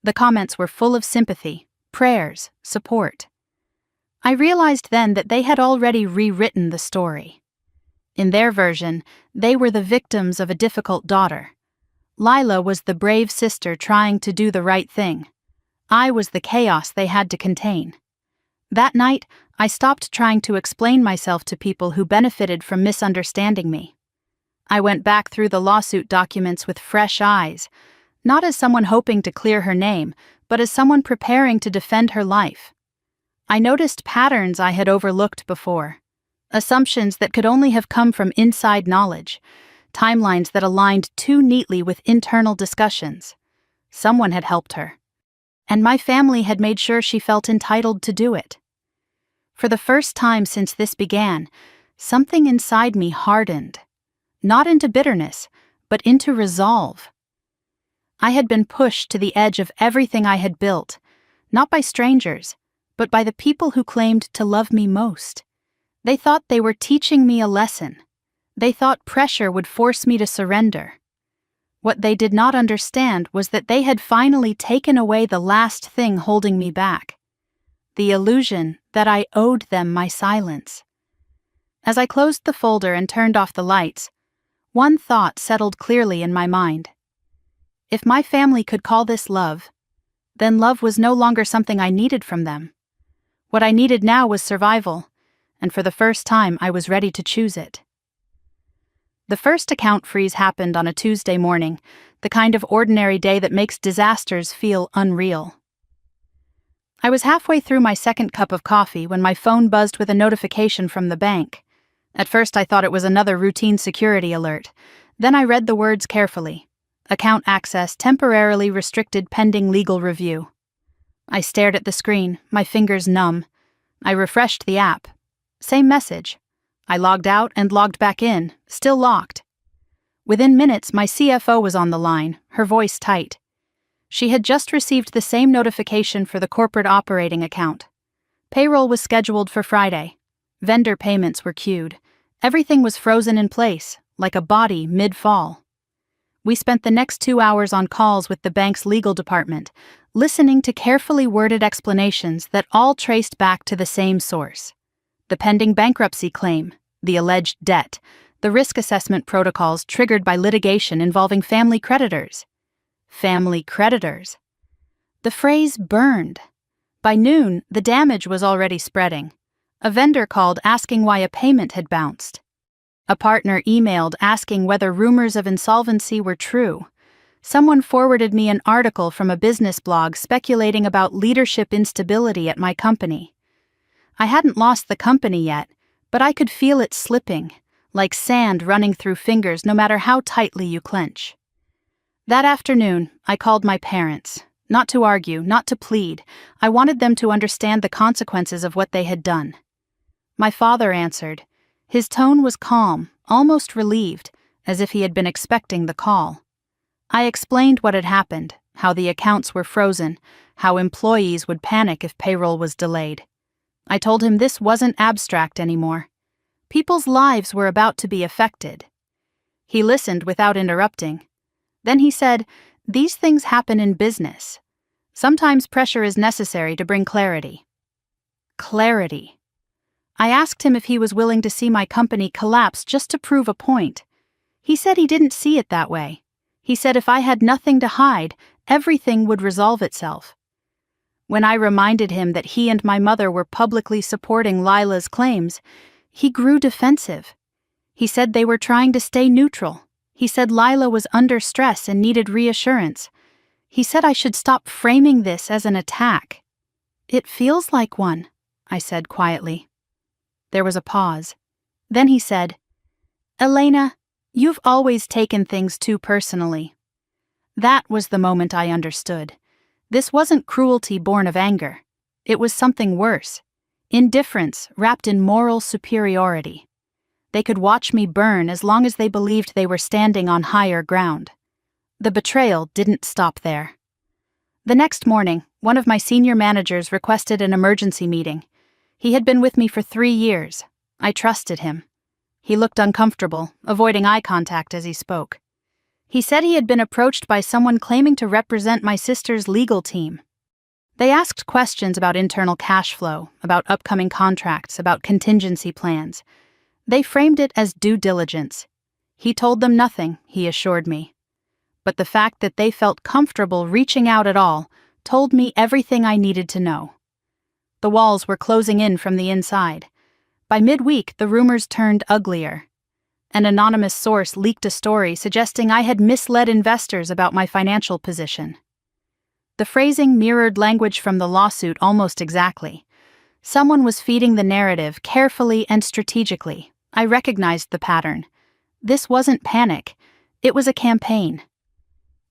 The comments were full of sympathy, prayers, support. I realized then that they had already rewritten the story. In their version, they were the victims of a difficult daughter. Lila was the brave sister trying to do the right thing. I was the chaos they had to contain. That night, I stopped trying to explain myself to people who benefited from misunderstanding me. I went back through the lawsuit documents with fresh eyes, not as someone hoping to clear her name, but as someone preparing to defend her life. I noticed patterns I had overlooked before, assumptions that could only have come from inside knowledge, timelines that aligned too neatly with internal discussions. Someone had helped her, and my family had made sure she felt entitled to do it. For the first time since this began, something inside me hardened, not into bitterness, but into resolve. I had been pushed to the edge of everything I had built, not by strangers, but by the people who claimed to love me most. They thought they were teaching me a lesson. They thought pressure would force me to surrender. What they did not understand was that they had finally taken away the last thing holding me back. The illusion that I owed them my silence. As I closed the folder and turned off the lights, one thought settled clearly in my mind. If my family could call this love, then love was no longer something I needed from them. What I needed now was survival, and for the first time I was ready to choose it. The first account freeze happened on a Tuesday morning, the kind of ordinary day that makes disasters feel unreal. I was halfway through my second cup of coffee when my phone buzzed with a notification from the bank. At first I thought it was another routine security alert. Then I read the words carefully. Account access temporarily restricted pending legal review. I stared at the screen, my fingers numb. I refreshed the app. Same message. I logged out and logged back in, still locked. Within minutes, my CFO was on the line, her voice tight. She had just received the same notification for the corporate operating account. Payroll was scheduled for Friday. Vendor payments were queued. Everything was frozen in place, like a body mid-fall. We spent the next 2 hours on calls with the bank's legal department, listening to carefully worded explanations that all traced back to the same source. The pending bankruptcy claim, the alleged debt, the risk assessment protocols triggered by litigation involving family creditors. Family creditors. The phrase burned. By noon, the damage was already spreading. A vendor called asking why a payment had bounced. A partner emailed asking whether rumors of insolvency were true. Someone forwarded me an article from a business blog speculating about leadership instability at my company. I hadn't lost the company yet, but I could feel it slipping, like sand running through fingers no matter how tightly you clench. That afternoon, I called my parents. Not to argue, not to plead. I wanted them to understand the consequences of what they had done. My father answered. His tone was calm, almost relieved, as if he had been expecting the call. I explained what had happened, how the accounts were frozen, how employees would panic if payroll was delayed. I told him this wasn't abstract anymore. People's lives were about to be affected. He listened without interrupting. Then he said, "These things happen in business. Sometimes pressure is necessary to bring clarity." Clarity. I asked him if he was willing to see my company collapse just to prove a point. He said he didn't see it that way. He said if I had nothing to hide, everything would resolve itself. When I reminded him that he and my mother were publicly supporting Lila's claims, he grew defensive. He said they were trying to stay neutral. He said Lila was under stress and needed reassurance. He said I should stop framing this as an attack. "It feels like one," I said quietly. There was a pause. Then he said, "Elena, you've always taken things too personally." That was the moment I understood. This wasn't cruelty born of anger. It was something worse. Indifference wrapped in moral superiority. They could watch me burn as long as they believed they were standing on higher ground. The betrayal didn't stop there. The next morning, one of my senior managers requested an emergency meeting. He had been with me for 3 years. I trusted him. He looked uncomfortable, avoiding eye contact as he spoke. He said he had been approached by someone claiming to represent my sister's legal team. They asked questions about internal cash flow, about upcoming contracts, about contingency plans. They framed it as due diligence. He told them nothing, he assured me. But the fact that they felt comfortable reaching out at all told me everything I needed to know. The walls were closing in from the inside. By midweek, the rumors turned uglier. An anonymous source leaked a story suggesting I had misled investors about my financial position. The phrasing mirrored language from the lawsuit almost exactly. Someone was feeding the narrative carefully and strategically. I recognized the pattern. This wasn't panic. It was a campaign.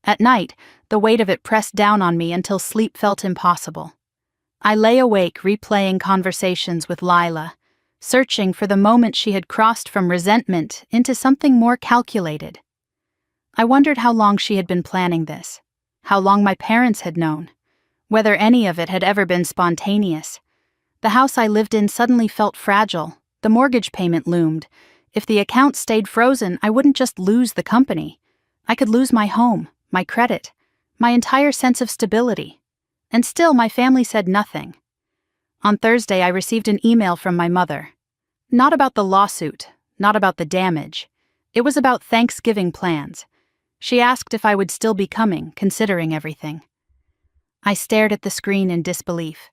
At night, the weight of it pressed down on me until sleep felt impossible. I lay awake replaying conversations with Lila, searching for the moment she had crossed from resentment into something more calculated. I wondered how long she had been planning this, how long my parents had known, whether any of it had ever been spontaneous. The house I lived in suddenly felt fragile. The mortgage payment loomed. If the account stayed frozen, I wouldn't just lose the company. I could lose my home, my credit, my entire sense of stability. And still, my family said nothing. On Thursday, I received an email from my mother. Not about the lawsuit, not about the damage. It was about Thanksgiving plans. She asked if I would still be coming, considering everything. I stared at the screen in disbelief.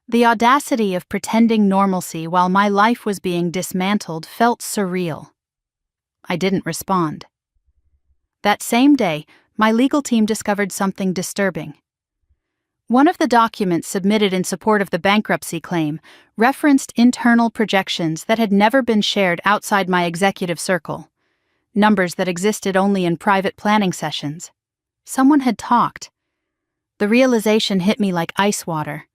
The audacity of pretending normalcy while my life was being dismantled felt surreal. I didn't respond. That same day, my legal team discovered something disturbing. One of the documents submitted in support of the bankruptcy claim referenced internal projections that had never been shared outside my executive circle, numbers that existed only in private planning sessions. Someone had talked. The realization hit me like ice water.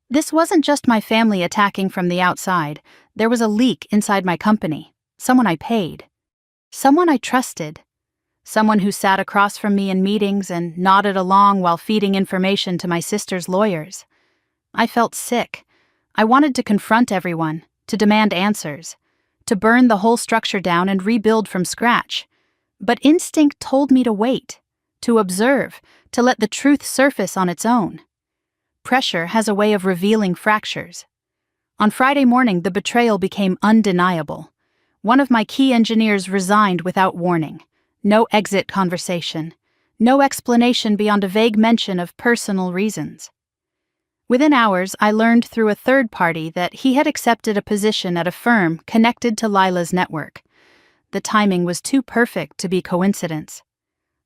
This wasn't just my family attacking from the outside. There was a leak inside my company, someone I paid, someone I trusted. Someone who sat across from me in meetings and nodded along while feeding information to my sister's lawyers. I felt sick. I wanted to confront everyone, to demand answers, to burn the whole structure down and rebuild from scratch. But instinct told me to wait, to observe, to let the truth surface on its own. Pressure has a way of revealing fractures. On Friday morning, the betrayal became undeniable. One of my key engineers resigned without warning. No exit conversation. No explanation beyond a vague mention of personal reasons. Within hours, I learned through a third party that he had accepted a position at a firm connected to Lila's network. The timing was too perfect to be coincidence.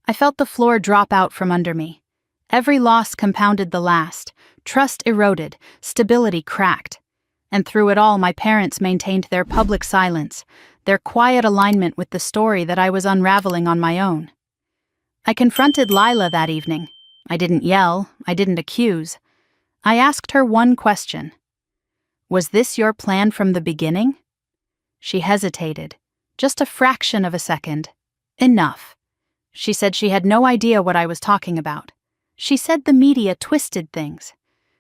I felt the floor drop out from under me. Every loss compounded the last. Trust eroded, stability cracked. And through it all, my parents maintained their public silence, their quiet alignment with the story that I was unraveling on my own. I confronted Lila that evening. I didn't yell, I didn't accuse. I asked her one question. Was this your plan from the beginning? She hesitated. Just a fraction of a second. Enough. She said she had no idea what I was talking about. She said the media twisted things.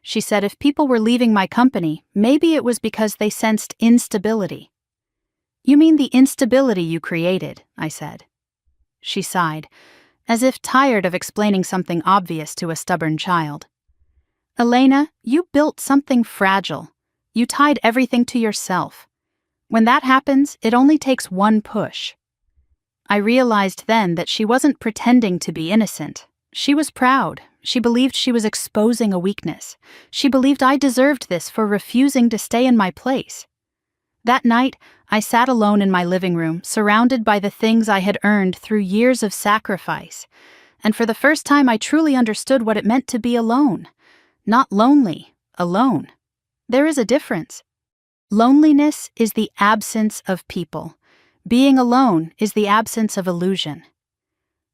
She said if people were leaving my company, maybe it was because they sensed instability. You mean the instability you created, I said. She sighed, as if tired of explaining something obvious to a stubborn child. Elena, you built something fragile. You tied everything to yourself. When that happens, it only takes one push. I realized then that she wasn't pretending to be innocent. She was proud. She believed she was exposing a weakness. She believed I deserved this for refusing to stay in my place. That night, I sat alone in my living room, surrounded by the things I had earned through years of sacrifice. And for the first time, I truly understood what it meant to be alone. Not lonely, alone. There is a difference. Loneliness is the absence of people. Being alone is the absence of illusion.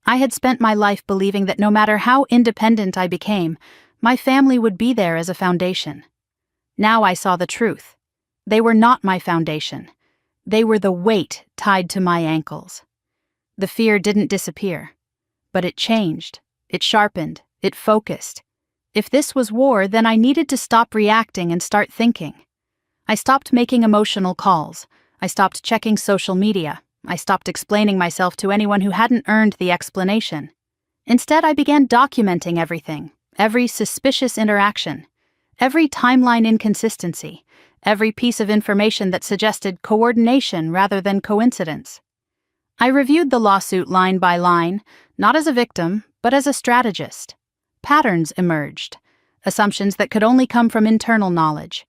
I had spent my life believing that no matter how independent I became, my family would be there as a foundation. Now I saw the truth. They were not my foundation. They were the weight tied to my ankles. The fear didn't disappear, but it changed, it sharpened, it focused. If this was war, then I needed to stop reacting and start thinking. I stopped making emotional calls. I stopped checking social media. I stopped explaining myself to anyone who hadn't earned the explanation. Instead, I began documenting everything, every suspicious interaction, every timeline inconsistency, every piece of information that suggested coordination rather than coincidence. I reviewed the lawsuit line by line, not as a victim, but as a strategist. Patterns emerged, assumptions that could only come from internal knowledge,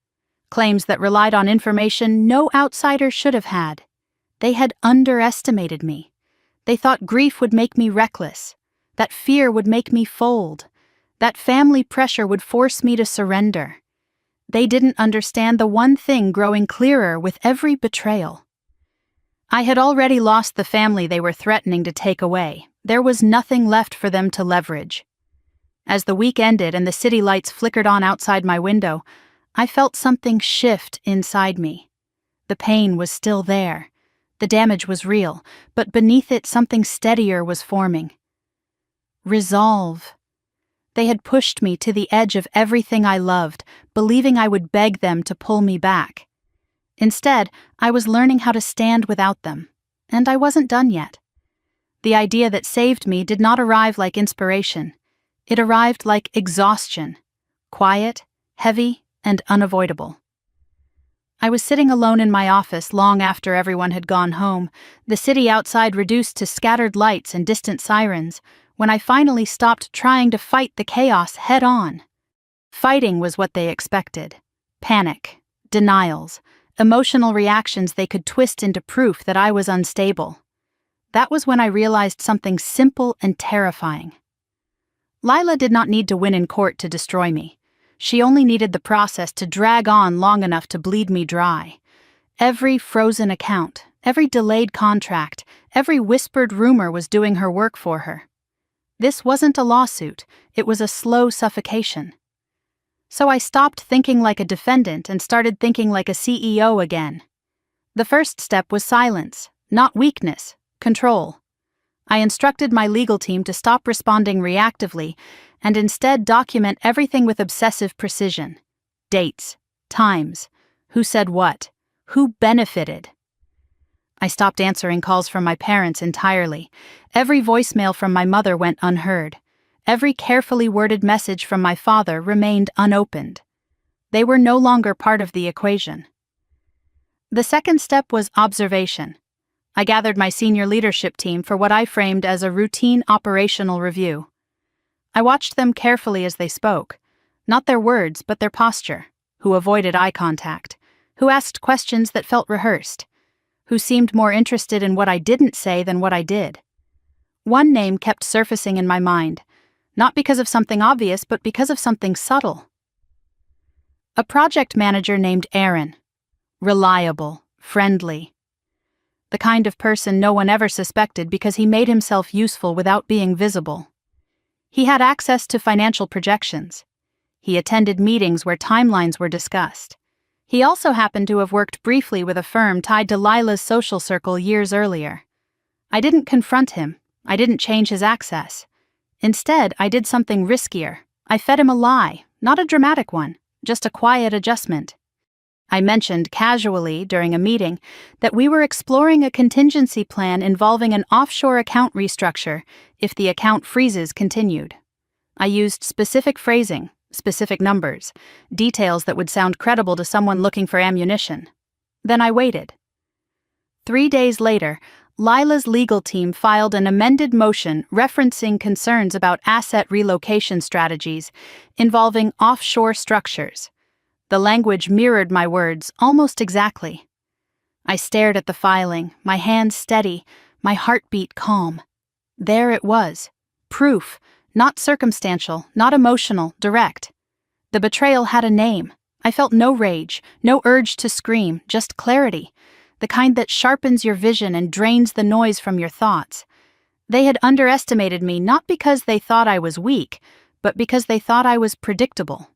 claims that relied on information no outsider should have had. They had underestimated me. They thought grief would make me reckless, that fear would make me fold, that family pressure would force me to surrender. They didn't understand the one thing growing clearer with every betrayal. I had already lost the family they were threatening to take away. There was nothing left for them to leverage. As the week ended and the city lights flickered on outside my window, I felt something shift inside me. The pain was still there. The damage was real, but beneath it something steadier was forming. Resolve. They had pushed me to the edge of everything I loved, believing I would beg them to pull me back. Instead, I was learning how to stand without them, and I wasn't done yet. The idea that saved me did not arrive like inspiration. It arrived like exhaustion, quiet, heavy, and unavoidable. I was sitting alone in my office long after everyone had gone home, the city outside reduced to scattered lights and distant sirens, when I finally stopped trying to fight the chaos head-on. Fighting was what they expected. Panic, denials, emotional reactions they could twist into proof that I was unstable. That was when I realized something simple and terrifying. Lila did not need to win in court to destroy me. She only needed the process to drag on long enough to bleed me dry. Every frozen account, every delayed contract, every whispered rumor was doing her work for her. This wasn't a lawsuit, it was a slow suffocation. So I stopped thinking like a defendant and started thinking like a CEO again. The first step was silence, not weakness, control. I instructed my legal team to stop responding reactively and instead document everything with obsessive precision. Dates, times, who said what, who benefited. I stopped answering calls from my parents entirely. Every voicemail from my mother went unheard. Every carefully worded message from my father remained unopened. They were no longer part of the equation. The second step was observation. I gathered my senior leadership team for what I framed as a routine operational review. I watched them carefully as they spoke, not their words but their posture, who avoided eye contact, who asked questions that felt rehearsed, who seemed more interested in what I didn't say than what I did. One name kept surfacing in my mind, not because of something obvious, but because of something subtle. A project manager named Aaron. Reliable, friendly. The kind of person no one ever suspected because he made himself useful without being visible. He had access to financial projections. He attended meetings where timelines were discussed. He also happened to have worked briefly with a firm tied to Lila's social circle years earlier. I didn't confront him. I didn't change his access. Instead, I did something riskier. I fed him a lie, not a dramatic one, just a quiet adjustment. I mentioned casually during a meeting that we were exploring a contingency plan involving an offshore account restructure if the account freezes continued. I used specific phrasing, specific numbers, details that would sound credible to someone looking for ammunition. Then I waited. 3 days later, Lila's legal team filed an amended motion referencing concerns about asset relocation strategies involving offshore structures. The language mirrored my words almost exactly. I stared at the filing, my hands steady, my heartbeat calm. There it was. Proof, not circumstantial, not emotional, direct. The betrayal had a name. I felt no rage, no urge to scream, just clarity, the kind that sharpens your vision and drains the noise from your thoughts. They had underestimated me not because they thought I was weak, but because they thought I was predictable.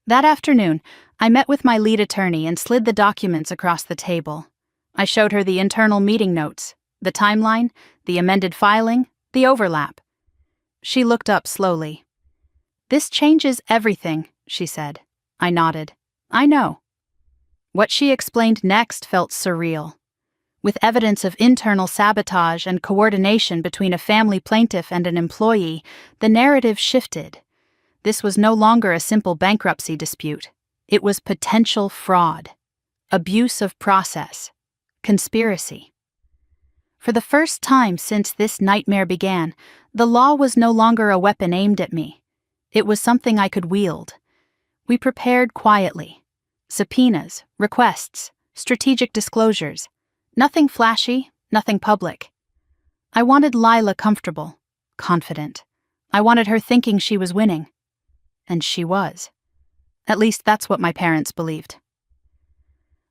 That afternoon, I met with my lead attorney and slid the documents across the table. I showed her the internal meeting notes, the timeline, the amended filing, the overlap. She looked up slowly. "This changes everything," she said. I nodded. "I know." What she explained next felt surreal. With evidence of internal sabotage and coordination between a family plaintiff and an employee, the narrative shifted. This was no longer a simple bankruptcy dispute. It was potential fraud, abuse of process, conspiracy. For the first time since this nightmare began, the law was no longer a weapon aimed at me. It was something I could wield. We prepared quietly. Subpoenas, requests, strategic disclosures. Nothing flashy, nothing public. I wanted Lila comfortable, confident. I wanted her thinking she was winning. And she was. At least that's what my parents believed.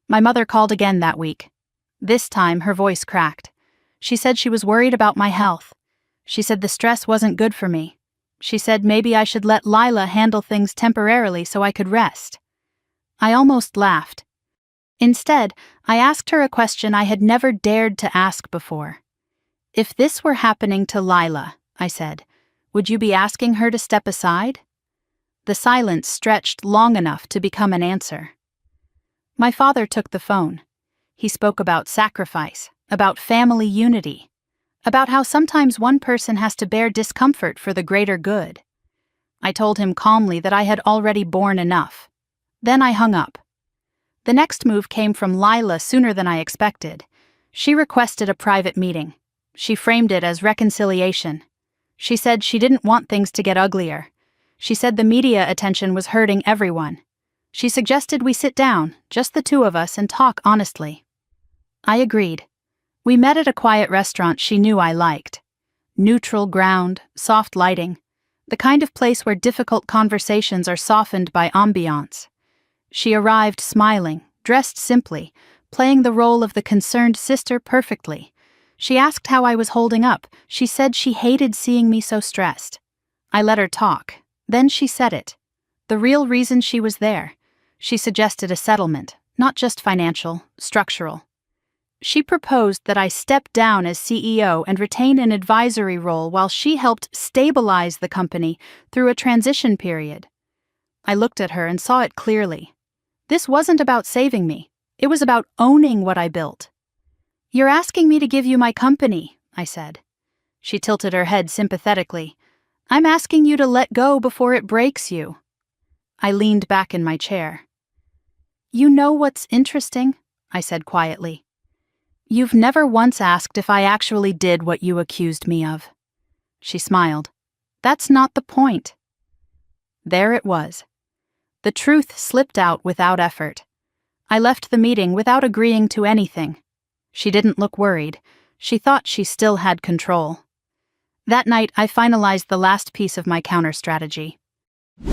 My mother called again that week. This time her voice cracked. She said she was worried about my health. She said the stress wasn't good for me. She said maybe I should let Lila handle things temporarily so I could rest. I almost laughed. Instead, I asked her a question I had never dared to ask before. If this were happening to Lila, I said, would you be asking her to step aside? The silence stretched long enough to become an answer. My father took the phone. He spoke about sacrifice, about family unity, about how sometimes one person has to bear discomfort for the greater good. I told him calmly that I had already borne enough. Then I hung up. The next move came from Lila sooner than I expected. She requested a private meeting. She framed it as reconciliation. She said she didn't want things to get uglier. She said the media attention was hurting everyone. She suggested we sit down, just the two of us, and talk honestly. I agreed. We met at a quiet restaurant she knew I liked. Neutral ground, soft lighting, the kind of place where difficult conversations are softened by ambiance. She arrived smiling, dressed simply, playing the role of the concerned sister perfectly. She asked how I was holding up. She said she hated seeing me so stressed. I let her talk. Then she said it. The real reason she was there. She suggested a settlement, not just financial, structural. She proposed that I step down as CEO and retain an advisory role while she helped stabilize the company through a transition period. I looked at her and saw it clearly. This wasn't about saving me. It was about owning what I built. "You're asking me to give you my company," I said. She tilted her head sympathetically. "I'm asking you to let go before it breaks you." I leaned back in my chair. "You know what's interesting?" I said quietly. "You've never once asked if I actually did what you accused me of." She smiled. "That's not the point." There it was. The truth slipped out without effort. I left the meeting without agreeing to anything, She didn't look worried. She thought she still had control. That night, I finalized the last piece of my counter-strategy.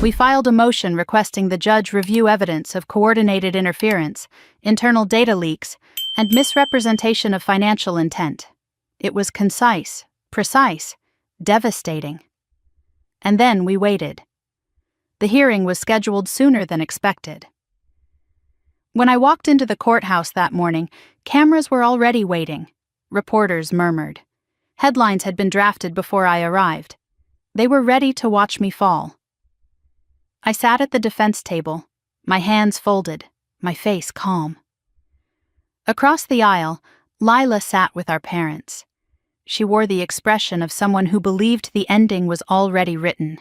We filed a motion requesting the judge review evidence of coordinated interference, internal data leaks, and misrepresentation of financial intent. It was concise, precise, devastating. And then we waited. The hearing was scheduled sooner than expected. When I walked into the courthouse that morning, cameras were already waiting. Reporters murmured. Headlines had been drafted before I arrived. They were ready to watch me fall. I sat at the defense table, my hands folded, my face calm. Across the aisle, Lila sat with our parents. She wore the expression of someone who believed the ending was already written.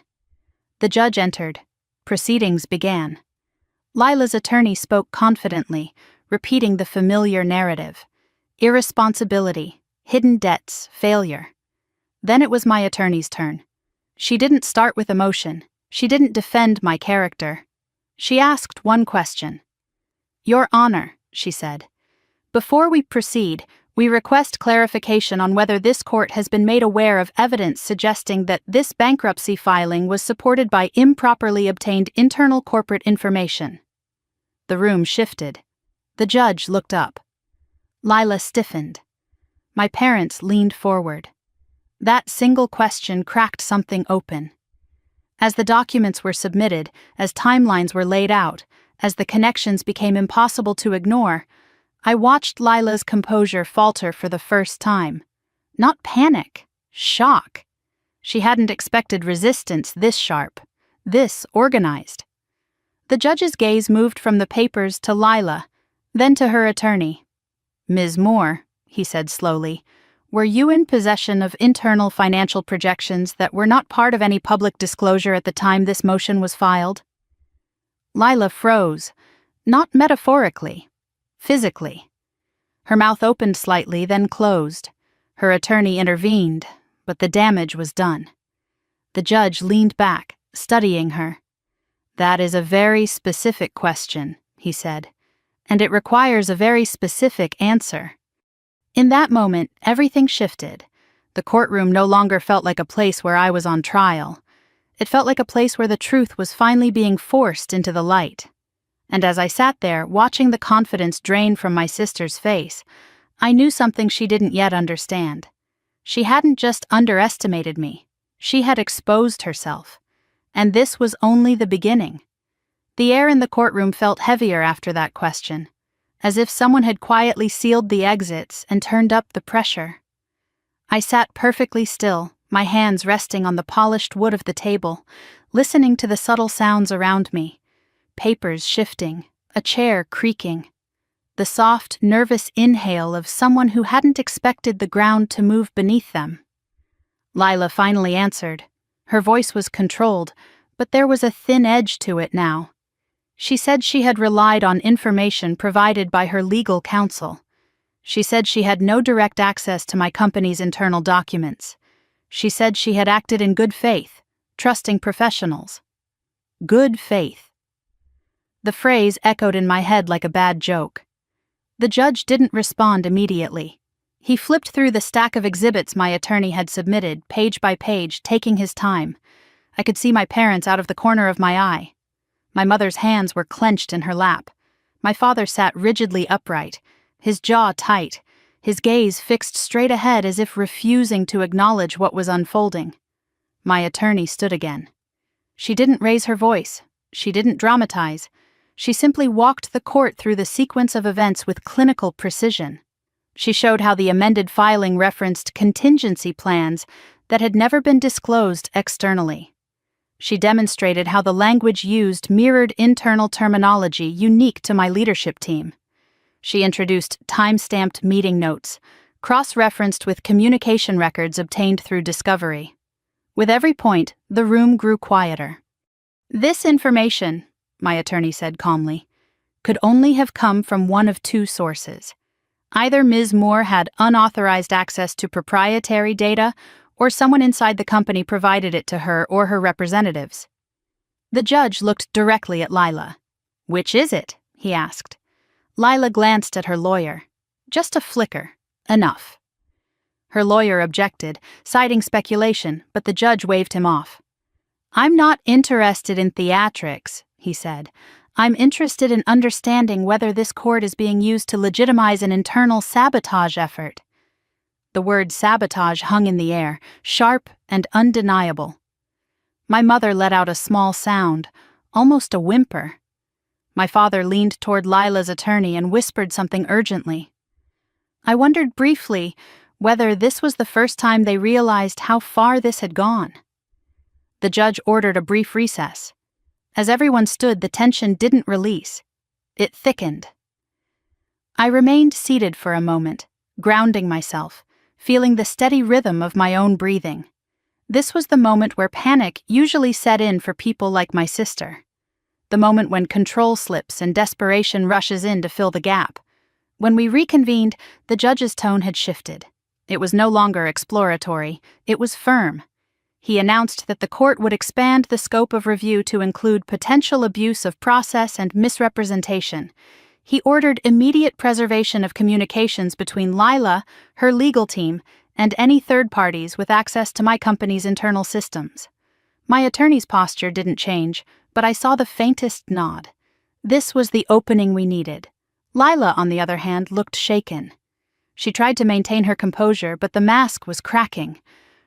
The judge entered. Proceedings began. Lila's attorney spoke confidently, repeating the familiar narrative. Irresponsibility, hidden debts, failure. Then it was my attorney's turn. She didn't start with emotion. She didn't defend my character. She asked one question. "Your Honor," she said, "before we proceed, we request clarification on whether this court has been made aware of evidence suggesting that this bankruptcy filing was supported by improperly obtained internal corporate information." The room shifted. The judge looked up. Lila stiffened. My parents leaned forward. That single question cracked something open. As the documents were submitted, as timelines were laid out, as the connections became impossible to ignore, I watched Lila's composure falter for the first time. Not panic, shock. She hadn't expected resistance this sharp, this organized. The judge's gaze moved from the papers to Lila, then to her attorney. "Ms. Moore," he said slowly, "were you in possession of internal financial projections that were not part of any public disclosure at the time this motion was filed?" Lila froze, not metaphorically, physically. Her mouth opened slightly, then closed. Her attorney intervened, but the damage was done. The judge leaned back, studying her. "That is a very specific question," he said, "and it requires a very specific answer." In that moment, everything shifted. The courtroom no longer felt like a place where I was on trial. It felt like a place where the truth was finally being forced into the light. And as I sat there, watching the confidence drain from my sister's face, I knew something she didn't yet understand. She hadn't just underestimated me. She had exposed herself. And this was only the beginning. The air in the courtroom felt heavier after that question, as if someone had quietly sealed the exits and turned up the pressure. I sat perfectly still, my hands resting on the polished wood of the table, listening to the subtle sounds around me. Papers shifting, a chair creaking. The soft, nervous inhale of someone who hadn't expected the ground to move beneath them. Lila finally answered. Her voice was controlled, but there was a thin edge to it now. She said she had relied on information provided by her legal counsel. She said she had no direct access to my company's internal documents. She said she had acted in good faith, trusting professionals. Good faith. The phrase echoed in my head like a bad joke. The judge didn't respond immediately. He flipped through the stack of exhibits my attorney had submitted, page by page, taking his time. I could see my parents out of the corner of my eye. My mother's hands were clenched in her lap. My father sat rigidly upright, his jaw tight, his gaze fixed straight ahead as if refusing to acknowledge what was unfolding. My attorney stood again. She didn't raise her voice. She didn't dramatize. She simply walked the court through the sequence of events with clinical precision. She showed how the amended filing referenced contingency plans that had never been disclosed externally. She demonstrated how the language used mirrored internal terminology unique to my leadership team. She introduced time-stamped meeting notes, cross-referenced with communication records obtained through discovery. With every point, the room grew quieter. "This information," my attorney said calmly, "could only have come from one of two sources. Either Ms. Moore had unauthorized access to proprietary data, or someone inside the company provided it to her or her representatives." The judge looked directly at Lila. "Which is it?" he asked. Lila glanced at her lawyer. Just a flicker. Enough. Her lawyer objected, citing speculation, but the judge waved him off. "I'm not interested in theatrics," he said. "I'm interested in understanding whether this court is being used to legitimize an internal sabotage effort." The word sabotage hung in the air, sharp and undeniable. My mother let out a small sound, almost a whimper. My father leaned toward Lila's attorney and whispered something urgently. I wondered briefly whether this was the first time they realized how far this had gone. The judge ordered a brief recess. As everyone stood, the tension didn't release. It thickened. I remained seated for a moment, grounding myself, feeling the steady rhythm of my own breathing. This was the moment where panic usually set in for people like my sister. The moment when control slips and desperation rushes in to fill the gap. When we reconvened, the judge's tone had shifted. It was no longer exploratory, it was firm. He announced that the court would expand the scope of review to include potential abuse of process and misrepresentation. He ordered immediate preservation of communications between Lila, her legal team, and any third parties with access to my company's internal systems. My attorney's posture didn't change, but I saw the faintest nod. This was the opening we needed. Lila, on the other hand, looked shaken. She tried to maintain her composure, but the mask was cracking.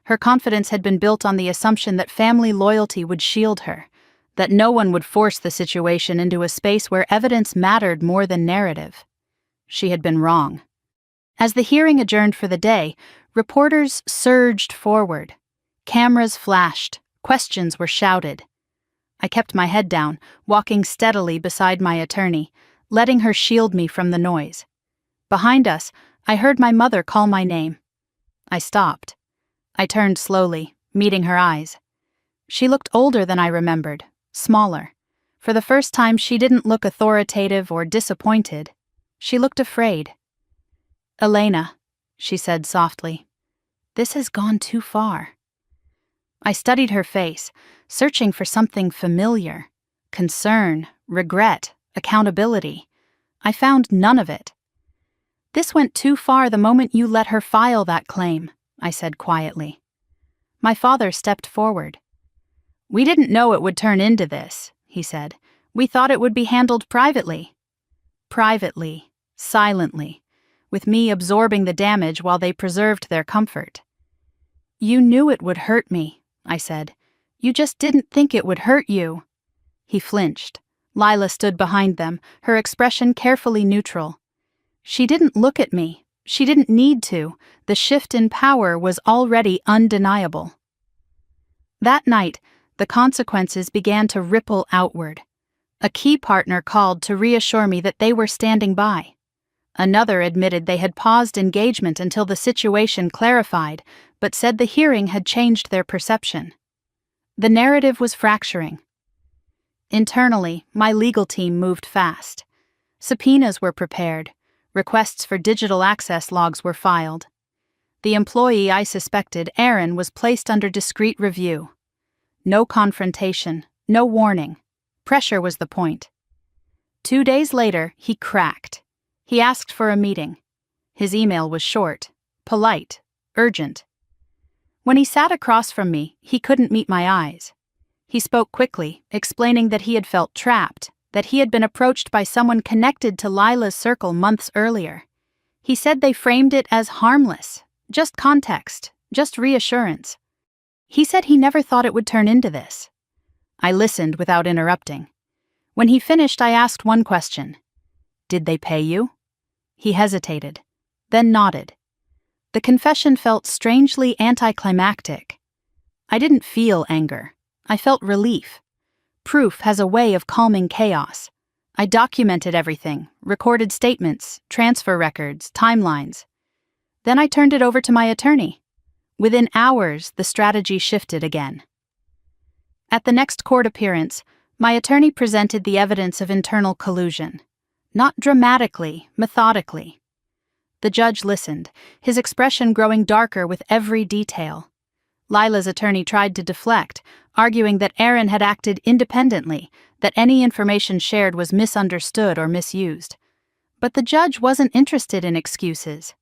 Her confidence had been built on the assumption that family loyalty would shield her, that no one would force the situation into a space where evidence mattered more than narrative. She had been wrong. As the hearing adjourned for the day, reporters surged forward. Cameras flashed, questions were shouted. I kept my head down, walking steadily beside my attorney, letting her shield me from the noise. Behind us, I heard my mother call my name. I stopped. I turned slowly, meeting her eyes. She looked older than I remembered, smaller. For the first time, she didn't look authoritative or disappointed. She looked afraid. "Elena," she said softly, "this has gone too far." I studied her face, searching for something familiar. Concern, regret, accountability. I found none of it. "This went too far the moment you let her file that claim," I said quietly. My father stepped forward. "We didn't know it would turn into this," he said. "We thought it would be handled privately." Privately, silently, with me absorbing the damage while they preserved their comfort. "You knew it would hurt me," I said. "You just didn't think it would hurt you." He flinched. Lila stood behind them, her expression carefully neutral. She didn't look at me. She didn't need to. The shift in power was already undeniable. That night, the consequences began to ripple outward. A key partner called to reassure me that they were standing by. Another admitted they had paused engagement until the situation clarified, but said the hearing had changed their perception. The narrative was fracturing. Internally, my legal team moved fast. Subpoenas were prepared. Requests for digital access logs were filed. The employee I suspected, Aaron, was placed under discreet review. No confrontation, no warning. Pressure was the point. 2 days later, he cracked. He asked for a meeting. His email was short, polite, urgent. When he sat across from me, he couldn't meet my eyes. He spoke quickly, explaining that he had felt trapped, that he had been approached by someone connected to Lila's circle months earlier. He said they framed it as harmless, just context, just reassurance. He said he never thought it would turn into this. I listened without interrupting. When he finished, I asked one question. "Did they pay you?" He hesitated, then nodded. The confession felt strangely anticlimactic. I didn't feel anger. I felt relief. Proof has a way of calming chaos. I documented everything, recorded statements, transfer records, timelines. Then I turned it over to my attorney. Within hours, the strategy shifted again. At the next court appearance, my attorney presented the evidence of internal collusion. Not dramatically, methodically. The judge listened, his expression growing darker with every detail. Lila's attorney tried to deflect, arguing that Aaron had acted independently, that any information shared was misunderstood or misused. But the judge wasn't interested in excuses.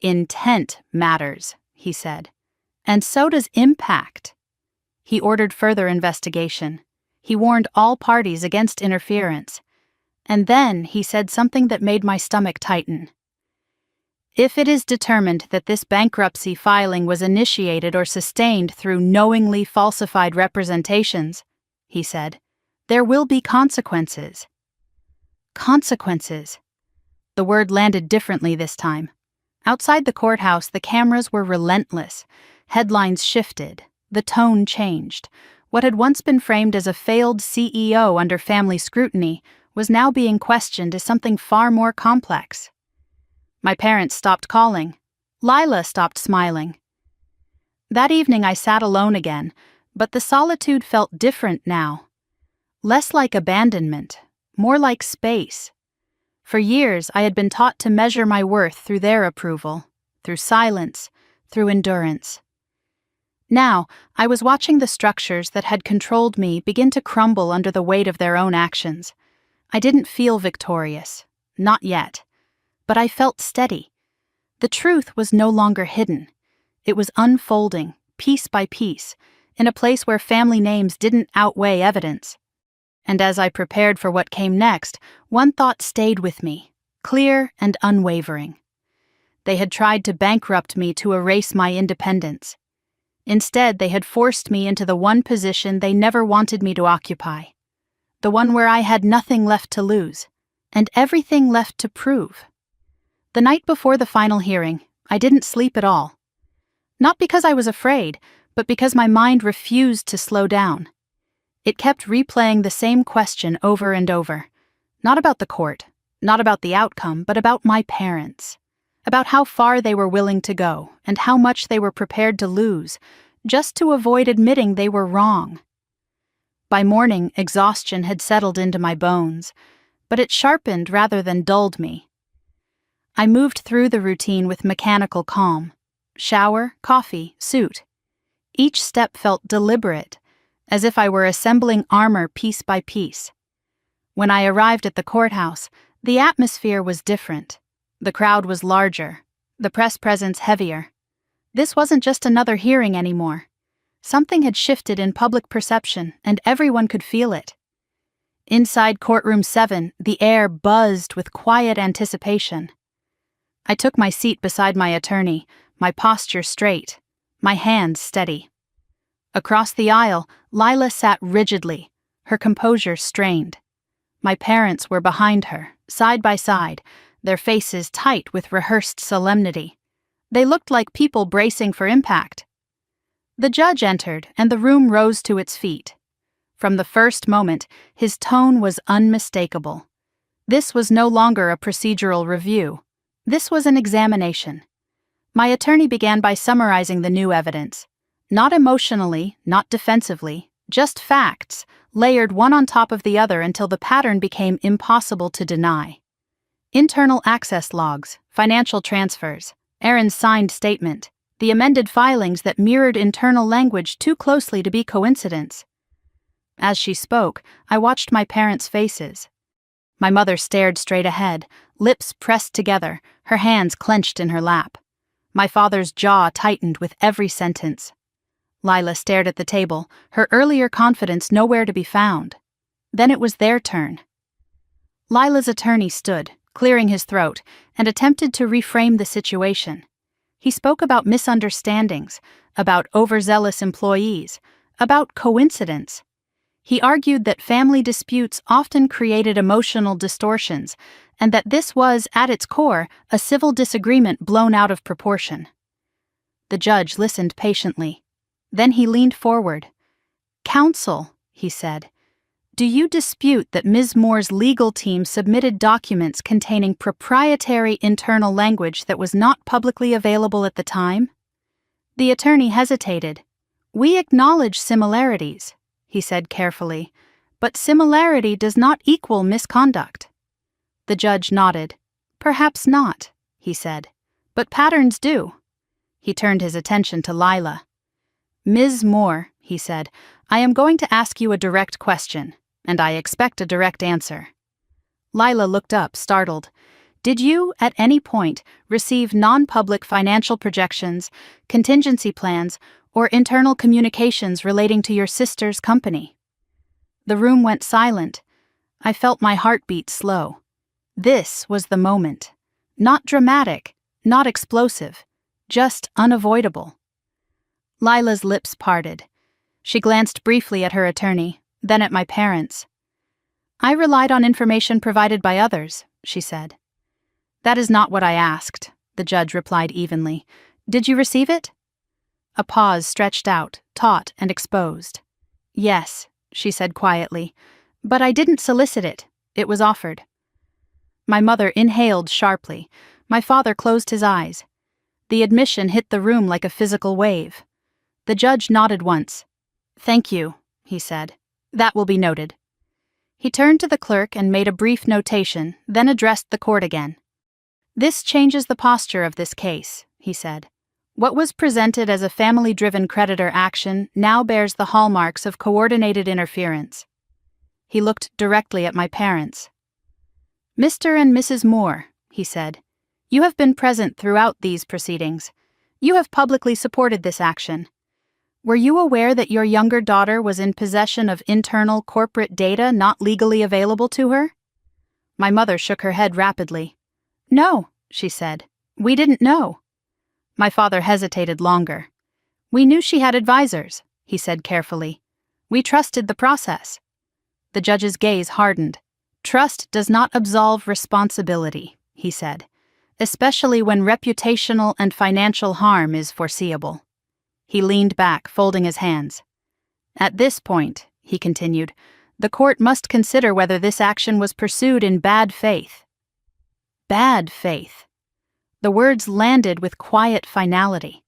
"Intent matters," he said. "And so does impact." He ordered further investigation. He warned all parties against interference. And then he said something that made my stomach tighten. "If it is determined that this bankruptcy filing was initiated or sustained through knowingly falsified representations," he said, "there will be consequences." Consequences. The word landed differently this time. Outside the courthouse, the cameras were relentless. Headlines shifted. The tone changed. What had once been framed as a failed CEO under family scrutiny was now being questioned as something far more complex. My parents stopped calling. Lila stopped smiling. That evening I sat alone again, but the solitude felt different now. Less like abandonment, more like space. For years I had been taught to measure my worth through their approval, through silence, through endurance. Now, I was watching the structures that had controlled me begin to crumble under the weight of their own actions. I didn't feel victorious, not yet. But I felt steady. The truth was no longer hidden. It was unfolding, piece by piece, in a place where family names didn't outweigh evidence. And as I prepared for what came next, one thought stayed with me, clear and unwavering. They had tried to bankrupt me to erase my independence. Instead, they had forced me into the one position they never wanted me to occupy, the one where I had nothing left to lose, and everything left to prove. The night before the final hearing, I didn't sleep at all. Not because I was afraid, but because my mind refused to slow down. It kept replaying the same question over and over. Not about the court, not about the outcome, but about my parents. About how far they were willing to go, and how much they were prepared to lose, just to avoid admitting they were wrong. By morning, exhaustion had settled into my bones, but it sharpened rather than dulled me. I moved through the routine with mechanical calm. Shower, coffee, suit. Each step felt deliberate, as if I were assembling armor piece by piece. When I arrived at the courthouse, the atmosphere was different. The crowd was larger, the press presence heavier. This wasn't just another hearing anymore. Something had shifted in public perception, and everyone could feel it. Inside courtroom 7, the air buzzed with quiet anticipation. I took my seat beside my attorney, my posture straight, my hands steady. Across the aisle, Lila sat rigidly, her composure strained. My parents were behind her, side by side, their faces tight with rehearsed solemnity. They looked like people bracing for impact. The judge entered, and the room rose to its feet. From the first moment, his tone was unmistakable. This was no longer a procedural review. This was an examination. My attorney began by summarizing the new evidence. Not emotionally, not defensively, just facts, layered one on top of the other until the pattern became impossible to deny. Internal access logs, financial transfers, Aaron's signed statement, the amended filings that mirrored internal language too closely to be coincidence. As she spoke, I watched my parents' faces. My mother stared straight ahead, lips pressed together, her hands clenched in her lap. My father's jaw tightened with every sentence. Lila stared at the table, her earlier confidence nowhere to be found. Then it was their turn. Lila's attorney stood, clearing his throat, and attempted to reframe the situation. He spoke about misunderstandings, about overzealous employees, about coincidence. He argued that family disputes often created emotional distortions, and that this was, at its core, a civil disagreement blown out of proportion. The judge listened patiently. Then he leaned forward. "Counsel," he said, "do you dispute that Ms. Moore's legal team submitted documents containing proprietary internal language that was not publicly available at the time?" The attorney hesitated. "We acknowledge similarities," he said carefully, "but similarity does not equal misconduct." The judge nodded. "Perhaps not," he said, "but patterns do." He turned his attention to Lila. "Ms. Moore," he said, "I am going to ask you a direct question, and I expect a direct answer." Lila looked up, startled. Did you, at any point, receive non-public financial projections, contingency plans, or internal communications relating to your sister's company? The room went silent. I felt my heartbeat slow. This was the moment. Not dramatic, not explosive, just unavoidable. Lila's lips parted. She glanced briefly at her attorney, then at my parents. "I relied on information provided by others," she said. "That is not what I asked," the judge replied evenly. "Did you receive it?" A pause stretched out, taut and exposed. "Yes," she said quietly, "but I didn't solicit it. It was offered." My mother inhaled sharply. My father closed his eyes. The admission hit the room like a physical wave. The judge nodded once. "Thank you," he said. "That will be noted." He turned to the clerk and made a brief notation, then addressed the court again. "This changes the posture of this case," he said. "What was presented as a family-driven creditor action now bears the hallmarks of coordinated interference." He looked directly at my parents. "Mr. and Mrs. Moore," he said, "you have been present throughout these proceedings. You have publicly supported this action. Were you aware that your younger daughter was in possession of internal corporate data not legally available to her?" My mother shook her head rapidly. "No," she said. "We didn't know." My father hesitated longer. "We knew she had advisors," he said carefully. "We trusted the process." The judge's gaze hardened. "Trust does not absolve responsibility," he said, "especially when reputational and financial harm is foreseeable." He leaned back, folding his hands. "At this point," he continued, "the court must consider whether this action was pursued in bad faith." Bad faith. The words landed with quiet finality.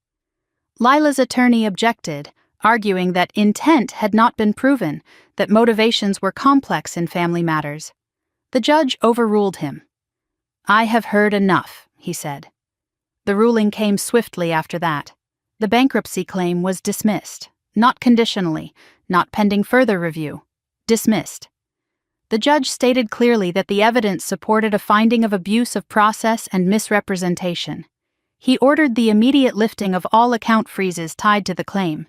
Lila's attorney objected, arguing that intent had not been proven, that motivations were complex in family matters. The judge overruled him. "I have heard enough," he said. The ruling came swiftly after that. The bankruptcy claim was dismissed, not conditionally, not pending further review. Dismissed. The judge stated clearly that the evidence supported a finding of abuse of process and misrepresentation. He ordered the immediate lifting of all account freezes tied to the claim.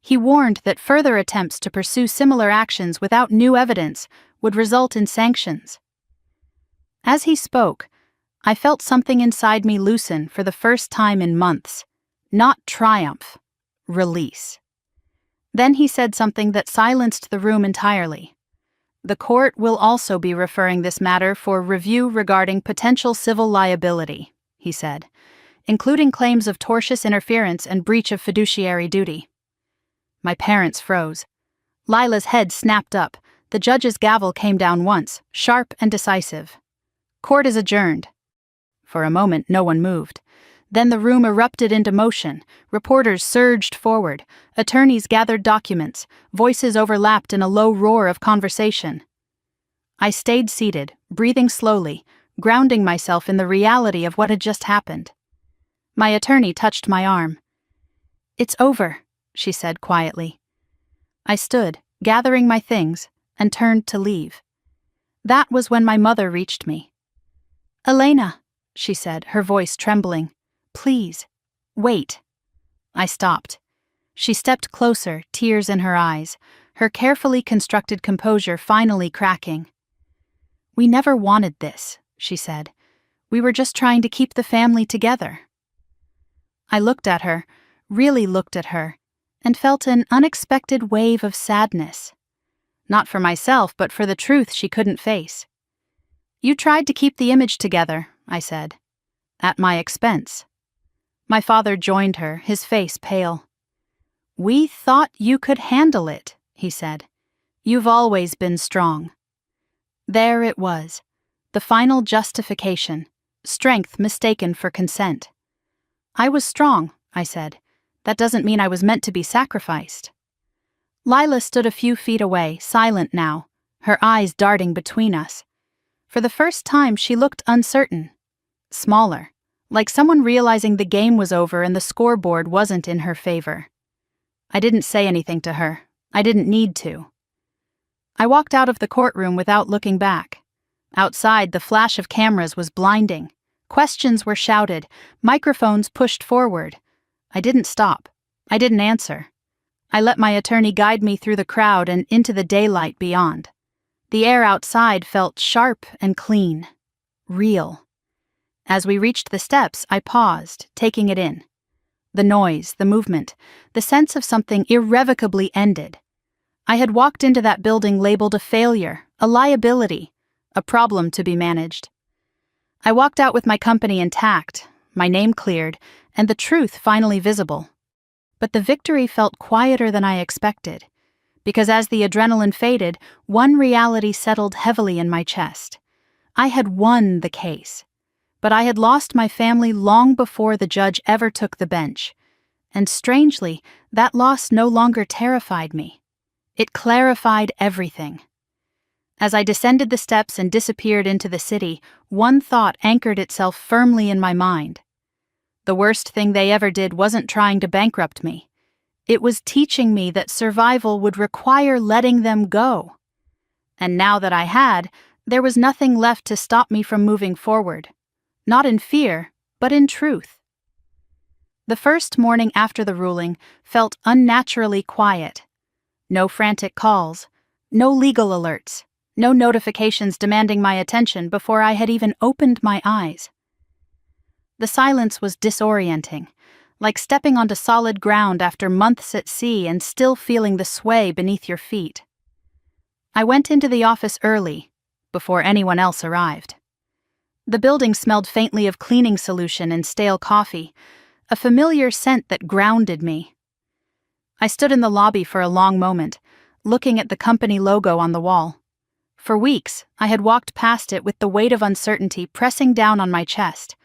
He warned that further attempts to pursue similar actions without new evidence would result in sanctions. As he spoke, I felt something inside me loosen for the first time in months. Not triumph, release. Then he said something that silenced the room entirely. "The court will also be referring this matter for review regarding potential civil liability," he said, "including claims of tortious interference and breach of fiduciary duty." My parents froze. Lila's head snapped up. The judge's gavel came down once, sharp and decisive. "Court is adjourned." For a moment, no one moved. Then the room erupted into motion. Reporters surged forward. Attorneys gathered documents. Voices overlapped in a low roar of conversation. I stayed seated, breathing slowly, grounding myself in the reality of what had just happened. My attorney touched my arm. "It's over," she said quietly. I stood, gathering my things, and turned to leave. That was when my mother reached me. "Elena," she said, her voice trembling. "Please, wait." I stopped. She stepped closer, tears in her eyes, her carefully constructed composure finally cracking. "We never wanted this," she said. "We were just trying to keep the family together." I looked at her, really looked at her, and felt an unexpected wave of sadness. Not for myself, but for the truth she couldn't face. "You tried to keep the image together," I said. "At my expense." My father joined her, his face pale. "We thought you could handle it," he said. "You've always been strong." There it was, the final justification, strength mistaken for consent. "I was strong," I said. "That doesn't mean I was meant to be sacrificed." Lila stood a few feet away, silent now, her eyes darting between us. For the first time she looked uncertain, smaller, like someone realizing the game was over and the scoreboard wasn't in her favor. I didn't say anything to her. I didn't need to. I walked out of the courtroom without looking back. Outside, the flash of cameras was blinding. Questions were shouted, microphones pushed forward. I didn't stop. I didn't answer. I let my attorney guide me through the crowd and into the daylight beyond. The air outside felt sharp and clean. Real. As we reached the steps, I paused, taking it in. The noise, the movement, the sense of something irrevocably ended. I had walked into that building labeled a failure, a liability, a problem to be managed. I walked out with my company intact, my name cleared, and the truth finally visible. But the victory felt quieter than I expected, because as the adrenaline faded, one reality settled heavily in my chest. I had won the case, but I had lost my family long before the judge ever took the bench. And strangely, that loss no longer terrified me. It clarified everything. As I descended the steps and disappeared into the city, one thought anchored itself firmly in my mind. The worst thing they ever did wasn't trying to bankrupt me. It was teaching me that survival would require letting them go. And now that I had, there was nothing left to stop me from moving forward. Not in fear, but in truth. The first morning after the ruling felt unnaturally quiet. No frantic calls, no legal alerts, no notifications demanding my attention before I had even opened my eyes. The silence was disorienting, like stepping onto solid ground after months at sea and still feeling the sway beneath your feet. I went into the office early, before anyone else arrived. The building smelled faintly of cleaning solution and stale coffee, a familiar scent that grounded me. I stood in the lobby for a long moment, looking at the company logo on the wall. For weeks, I had walked past it with the weight of uncertainty pressing down on my chest,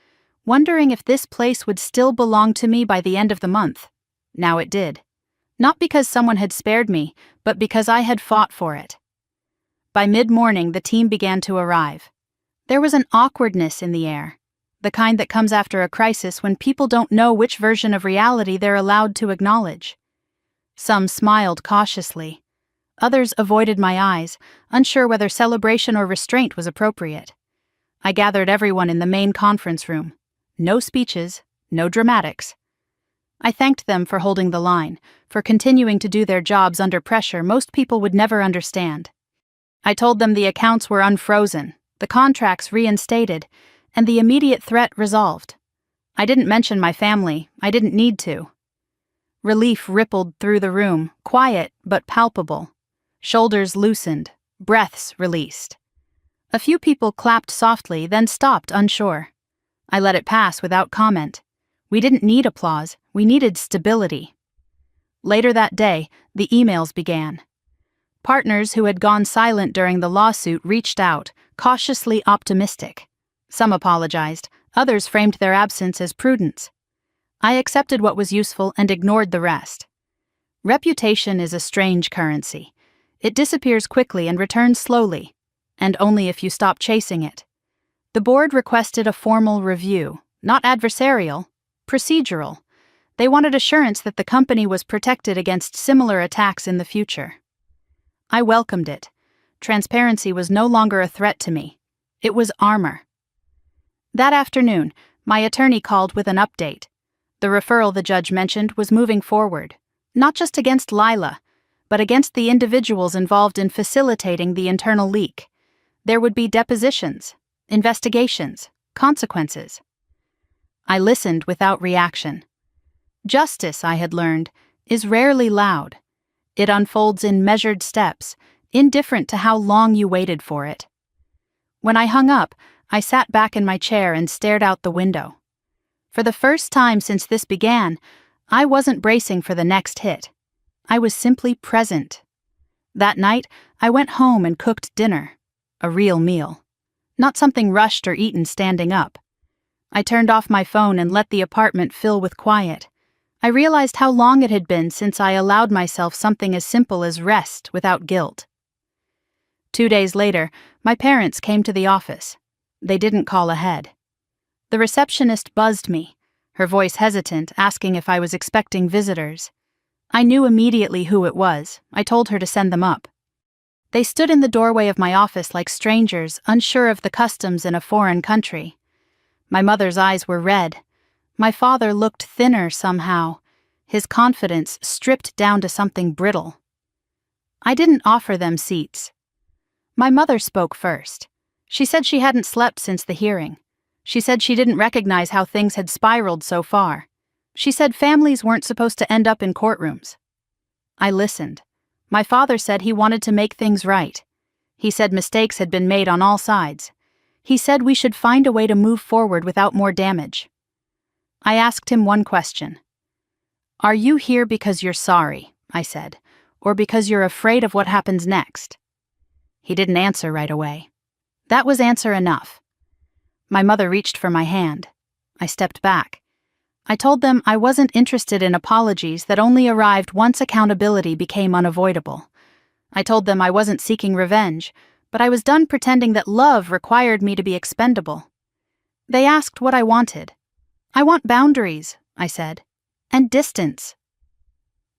wondering if this place would still belong to me by the end of the month. Now it did. Not because someone had spared me, but because I had fought for it. By mid-morning, the team began to arrive. There was an awkwardness in the air, the kind that comes after a crisis when people don't know which version of reality they're allowed to acknowledge. Some smiled cautiously. Others avoided my eyes, unsure whether celebration or restraint was appropriate. I gathered everyone in the main conference room. No speeches, no dramatics. I thanked them for holding the line, for continuing to do their jobs under pressure most people would never understand. I told them the accounts were unfrozen, the contracts reinstated, and the immediate threat resolved. I didn't mention my family. I didn't need to. Relief rippled through the room, quiet but palpable. Shoulders loosened, breaths released. A few people clapped softly, then stopped unsure. I let it pass without comment. We didn't need applause, we needed stability. Later that day, the emails began. Partners who had gone silent during the lawsuit reached out, cautiously optimistic. Some apologized, others framed their absence as prudence. I accepted what was useful and ignored the rest. Reputation is a strange currency. It disappears quickly and returns slowly, and only if you stop chasing it. The board requested a formal review, not adversarial, procedural. They wanted assurance that the company was protected against similar attacks in the future. I welcomed it. Transparency was no longer a threat to me. It was armor. That afternoon, my attorney called with an update. The referral the judge mentioned was moving forward, not just against Lila, but against the individuals involved in facilitating the internal leak. There would be depositions, investigations, consequences. I listened without reaction. Justice, I had learned, is rarely loud. It unfolds in measured steps, indifferent to how long you waited for it. When I hung up, I sat back in my chair and stared out the window. For the first time since this began, I wasn't bracing for the next hit. I was simply present. That night, I went home and cooked dinner. A real meal. Not something rushed or eaten standing up. I turned off my phone and let the apartment fill with quiet. I realized how long it had been since I allowed myself something as simple as rest without guilt. 2 days later, my parents came to the office. They didn't call ahead. The receptionist buzzed me, her voice hesitant, asking if I was expecting visitors. I knew immediately who it was. I told her to send them up. They stood in the doorway of my office like strangers, unsure of the customs in a foreign country. My mother's eyes were red. My father looked thinner somehow, his confidence stripped down to something brittle. I didn't offer them seats. My mother spoke first. She said she hadn't slept since the hearing. She said she didn't recognize how things had spiraled so far. She said families weren't supposed to end up in courtrooms. I listened. My father said he wanted to make things right. He said mistakes had been made on all sides. He said we should find a way to move forward without more damage. I asked him one question. "Are you here because you're sorry," I said, "or because you're afraid of what happens next?" He didn't answer right away. That was answer enough. My mother reached for my hand. I stepped back. I told them I wasn't interested in apologies that only arrived once accountability became unavoidable. I told them I wasn't seeking revenge, but I was done pretending that love required me to be expendable. They asked what I wanted. "I want boundaries," I said, "and distance."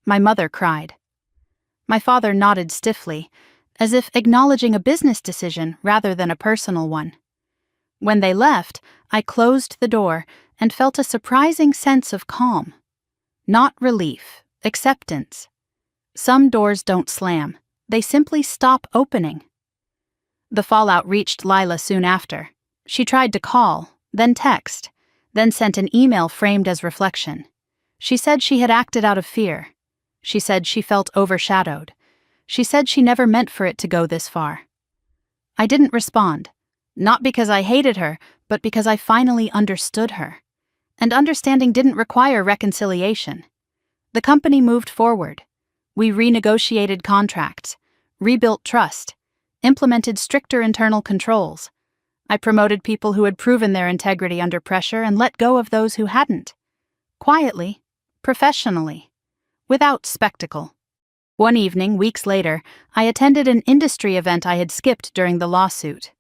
My mother cried. My father nodded stiffly, as if acknowledging a business decision rather than a personal one. When they left, I closed the door and felt a surprising sense of calm. Not relief, acceptance. Some doors don't slam, they simply stop opening. The fallout reached Lila soon after. She tried to call, then text, then sent an email framed as reflection. She said she had acted out of fear. She said she felt overshadowed. She said she never meant for it to go this far. I didn't respond, not because I hated her, but because I finally understood her. And understanding didn't require reconciliation. The company moved forward. We renegotiated contracts, rebuilt trust, implemented stricter internal controls. I promoted people who had proven their integrity under pressure and let go of those who hadn't. Quietly, professionally, without spectacle. One evening, weeks later, I attended an industry event I had skipped during the lawsuit.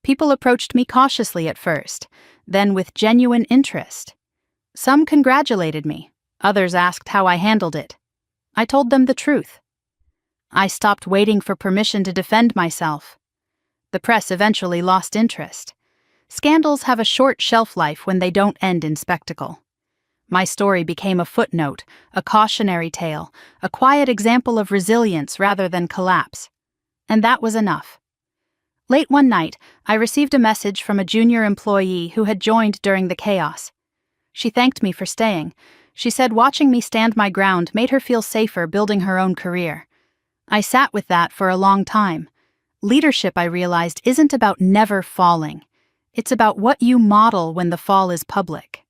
People approached me cautiously at first, then with genuine interest. Some congratulated me, others asked how I handled it. I told them the truth. I stopped waiting for permission to defend myself. The press eventually lost interest. Scandals have a short shelf life when they don't end in spectacle. My story became a footnote, a cautionary tale, a quiet example of resilience rather than collapse. And that was enough. Late one night, I received a message from a junior employee who had joined during the chaos. She thanked me for staying. She said watching me stand my ground made her feel safer building her own career. I sat with that for a long time. Leadership, I realized, isn't about never falling. It's about what you model when the fall is public.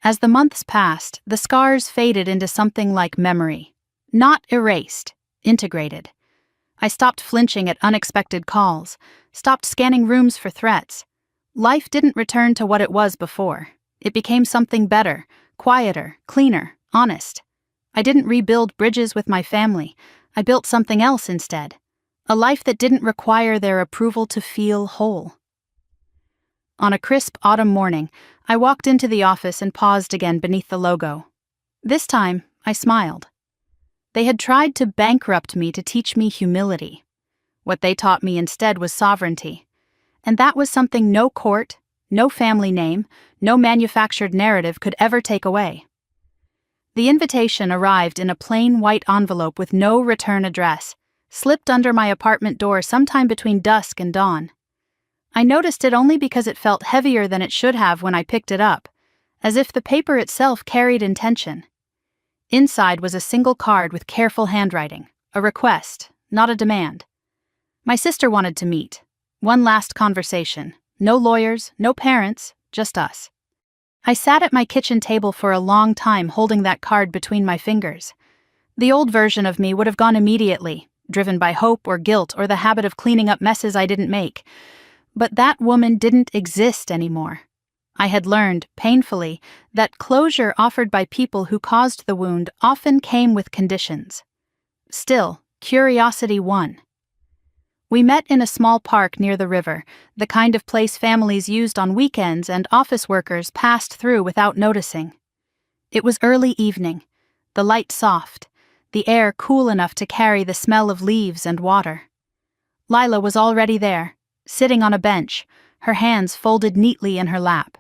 As the months passed, the scars faded into something like memory. Not erased, integrated. I stopped flinching at unexpected calls, stopped scanning rooms for threats. Life didn't return to what it was before. It became something better, quieter, cleaner, honest. I didn't rebuild bridges with my family. I built something else instead. A life that didn't require their approval to feel whole. On a crisp autumn morning, I walked into the office and paused again beneath the logo. This time, I smiled. They had tried to bankrupt me to teach me humility. What they taught me instead was sovereignty. And that was something no court, no family name, no manufactured narrative could ever take away. The invitation arrived in a plain white envelope with no return address, slipped under my apartment door sometime between dusk and dawn. I noticed it only because it felt heavier than it should have when I picked it up, as if the paper itself carried intention. Inside was a single card with careful handwriting, a request, not a demand. My sister wanted to meet. One last conversation. No lawyers, no parents, just us. I sat at my kitchen table for a long time holding that card between my fingers. The old version of me would have gone immediately, driven by hope or guilt or the habit of cleaning up messes I didn't make. But that woman didn't exist anymore. I had learned, painfully, that closure offered by people who caused the wound often came with conditions. Still, curiosity won. We met in a small park near the river, the kind of place families used on weekends and office workers passed through without noticing. It was early evening, the light soft, the air cool enough to carry the smell of leaves and water. Lila was already there, sitting on a bench, her hands folded neatly in her lap.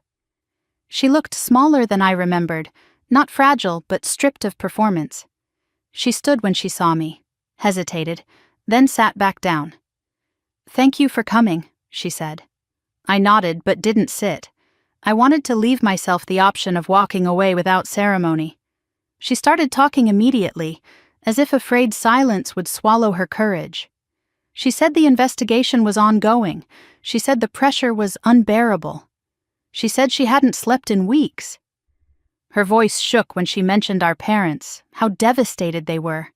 She looked smaller than I remembered, not fragile but stripped of performance. She stood when she saw me, hesitated, then sat back down. "Thank you for coming," she said. I nodded but didn't sit. I wanted to leave myself the option of walking away without ceremony. She started talking immediately, as if afraid silence would swallow her courage. She said the investigation was ongoing. She said the pressure was unbearable. She said she hadn't slept in weeks. Her voice shook when she mentioned our parents, how devastated they were,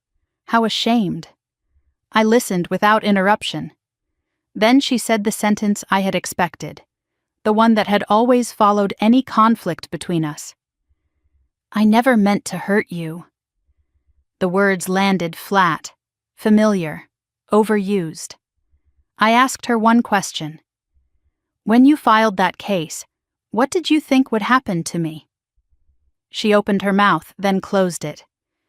how ashamed. I listened without interruption. Then she said the sentence I had expected, the one that had always followed any conflict between us. "I never meant to hurt you." The words landed flat, familiar, overused. I asked her one question. "When you filed that case, what did you think would happen to me?" She opened her mouth, then closed it.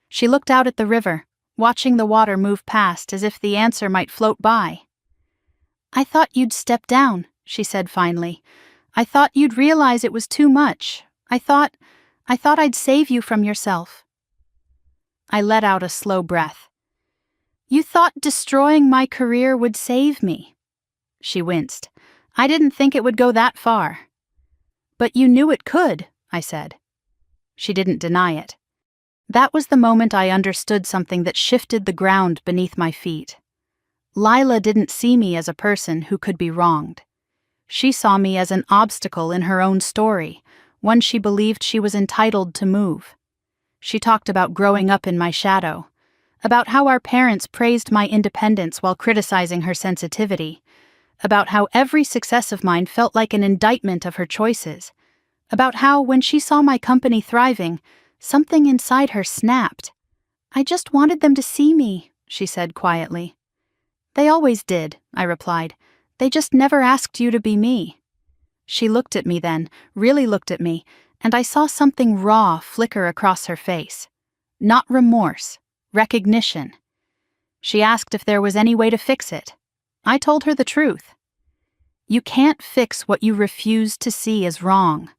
She looked out at the river, watching the water move past as if the answer might float by. "I thought you'd step down," she said finally. "I thought you'd realize it was too much. I thought I'd save you from yourself." I let out a slow breath. "You thought destroying my career would save me?" She winced. "I didn't think it would go that far." "But you knew it could," I said. She didn't deny it. That was the moment I understood something that shifted the ground beneath my feet. Lila didn't see me as a person who could be wronged. She saw me as an obstacle in her own story, one she believed she was entitled to move. She talked about growing up in my shadow, about how our parents praised my independence while criticizing her sensitivity, about how every success of mine felt like an indictment of her choices, about how, when she saw my company thriving, something inside her snapped. "I just wanted them to see me," she said quietly. "They always did," I replied. "They just never asked you to be me." She looked at me then, really looked at me, and I saw something raw flicker across her face. Not remorse, recognition. She asked if there was any way to fix it. I told her the truth. "You can't fix what you refuse to see as wrong."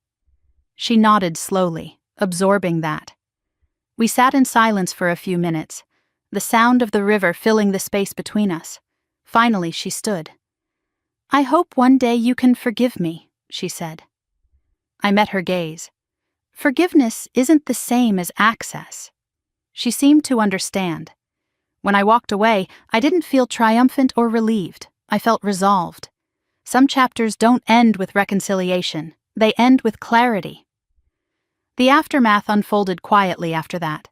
She nodded slowly, absorbing that. We sat in silence for a few minutes, the sound of the river filling the space between us. Finally, she stood. "I hope one day you can forgive me," she said. I met her gaze. Forgiveness isn't the same as access. She seemed to understand. When I walked away, I didn't feel triumphant or relieved. I felt resolved. Some chapters don't end with reconciliation. They end with clarity. The aftermath unfolded quietly after that.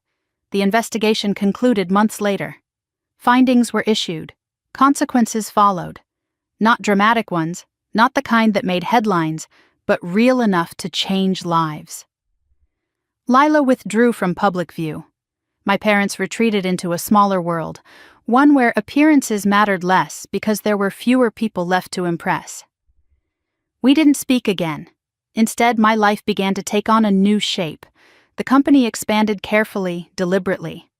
The investigation concluded months later. Findings were issued. Consequences followed. Not dramatic ones, not the kind that made headlines, but real enough to change lives. Lila withdrew from public view. My parents retreated into a smaller world, one where appearances mattered less because there were fewer people left to impress. We didn't speak again. Instead, my life began to take on a new shape. The company expanded carefully, deliberately.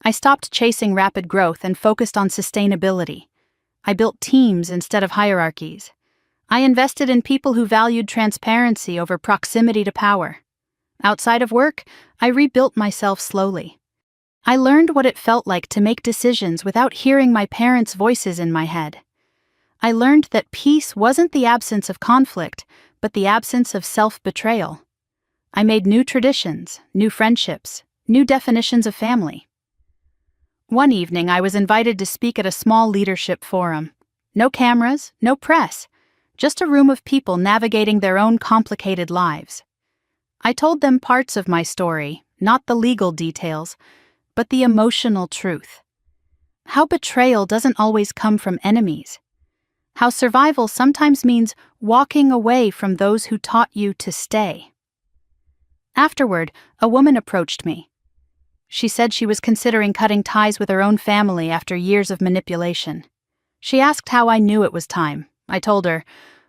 I stopped chasing rapid growth and focused on sustainability. I built teams instead of hierarchies. I invested in people who valued transparency over proximity to power. Outside of work, I rebuilt myself slowly. I learned what it felt like to make decisions without hearing my parents' voices in my head. I learned that peace wasn't the absence of conflict, but the absence of self-betrayal. I made new traditions, new friendships, new definitions of family. One evening, I was invited to speak at a small leadership forum. No cameras, no press, just a room of people navigating their own complicated lives. I told them parts of my story, not the legal details, but the emotional truth. How betrayal doesn't always come from enemies. How survival sometimes means walking away from those who taught you to stay. Afterward, a woman approached me. She said she was considering cutting ties with her own family after years of manipulation. She asked how I knew it was time. I told her,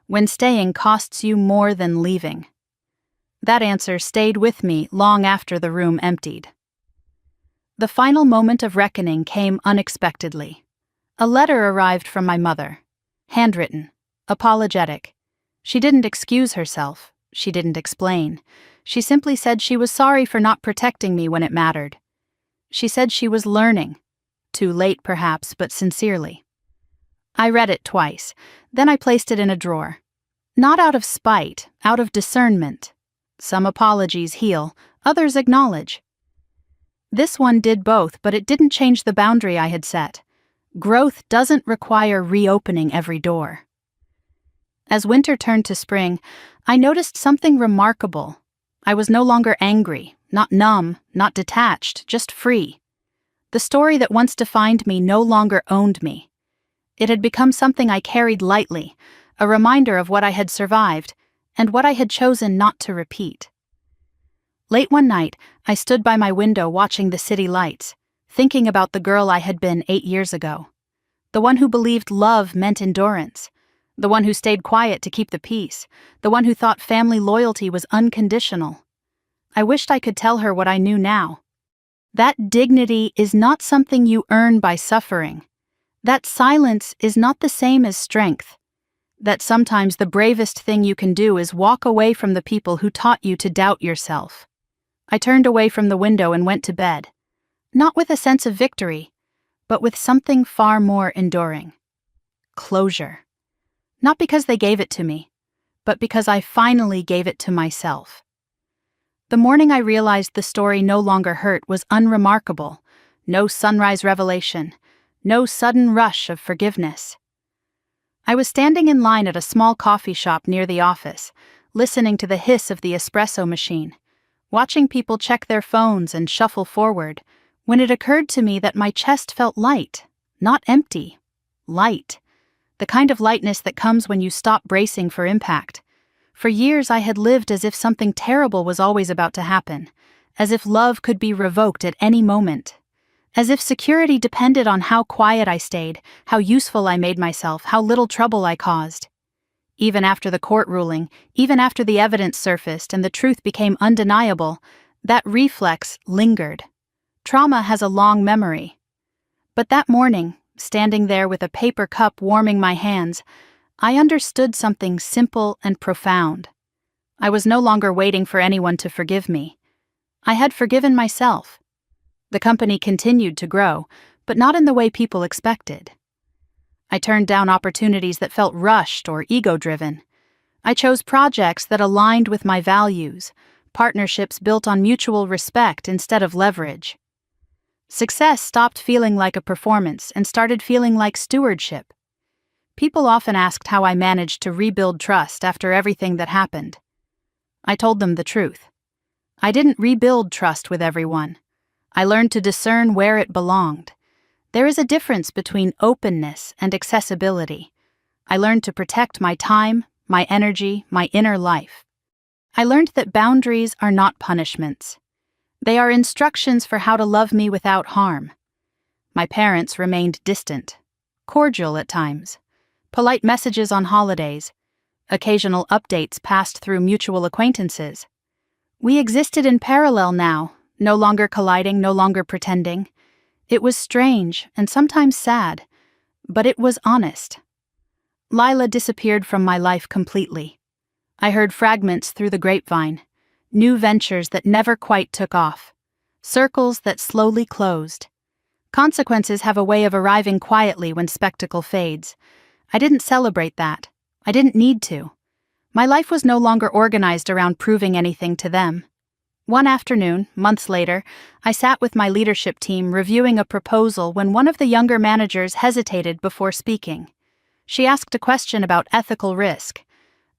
"When staying costs you more than leaving." That answer stayed with me long after the room emptied. The final moment of reckoning came unexpectedly. A letter arrived from my mother. Handwritten. Apologetic. She didn't excuse herself. She didn't explain. She simply said she was sorry for not protecting me when it mattered. She said she was learning. Too late, perhaps, but sincerely. I read it twice. Then I placed it in a drawer. Not out of spite, out of discernment. Some apologies heal, others acknowledge. This one did both, but it didn't change the boundary I had set. Growth doesn't require reopening every door. As winter turned to spring, I noticed something remarkable. I was no longer angry, not numb, not detached, just free. The story that once defined me no longer owned me. It had become something I carried lightly, a reminder of what I had survived, and what I had chosen not to repeat. Late one night, I stood by my window watching the city lights, thinking about the girl I had been 8 years ago. The one who believed love meant endurance. The one who stayed quiet to keep the peace. The one who thought family loyalty was unconditional. I wished I could tell her what I knew now. That dignity is not something you earn by suffering. That silence is not the same as strength. That sometimes the bravest thing you can do is walk away from the people who taught you to doubt yourself. I turned away from the window and went to bed. Not with a sense of victory, but with something far more enduring. Closure. Not because they gave it to me, but because I finally gave it to myself. The morning I realized the story no longer hurt was unremarkable. No sunrise revelation. No sudden rush of forgiveness. I was standing in line at a small coffee shop near the office, listening to the hiss of the espresso machine, watching people check their phones and shuffle forward, when it occurred to me that my chest felt light, not empty, light. The kind of lightness that comes when you stop bracing for impact. For years I had lived as if something terrible was always about to happen, as if love could be revoked at any moment, as if security depended on how quiet I stayed, how useful I made myself, how little trouble I caused. Even after the court ruling, even after the evidence surfaced and the truth became undeniable, that reflex lingered. Trauma has a long memory. But that morning, standing there with a paper cup warming my hands, I understood something simple and profound. I was no longer waiting for anyone to forgive me. I had forgiven myself. The company continued to grow, but not in the way people expected. I turned down opportunities that felt rushed or ego-driven. I chose projects that aligned with my values, partnerships built on mutual respect instead of leverage. Success stopped feeling like a performance and started feeling like stewardship. People often asked how I managed to rebuild trust after everything that happened. I told them the truth. I didn't rebuild trust with everyone. I learned to discern where it belonged. There is a difference between openness and accessibility. I learned to protect my time, my energy, my inner life. I learned that boundaries are not punishments. They are instructions for how to love me without harm. My parents remained distant, cordial at times, polite messages on holidays, occasional updates passed through mutual acquaintances. We existed in parallel now, no longer colliding, no longer pretending. It was strange and sometimes sad, but it was honest. Lila disappeared from my life completely. I heard fragments through the grapevine, new ventures that never quite took off, circles that slowly closed. Consequences have a way of arriving quietly when spectacle fades. I didn't celebrate that. I didn't need to. My life was no longer organized around proving anything to them. One afternoon, months later, I sat with my leadership team reviewing a proposal when one of the younger managers hesitated before speaking. She asked a question about ethical risk,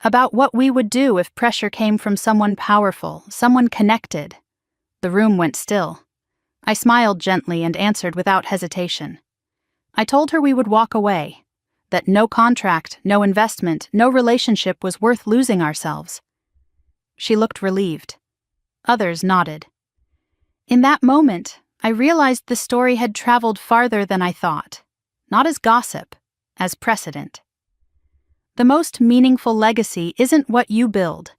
about what we would do if pressure came from someone powerful, someone connected. The room went still. I smiled gently and answered without hesitation. I told her we would walk away, that no contract, no investment, no relationship was worth losing ourselves. She looked relieved. Others nodded. In that moment, I realized the story had traveled farther than I thought, not as gossip, as precedent. The most meaningful legacy isn't what you build,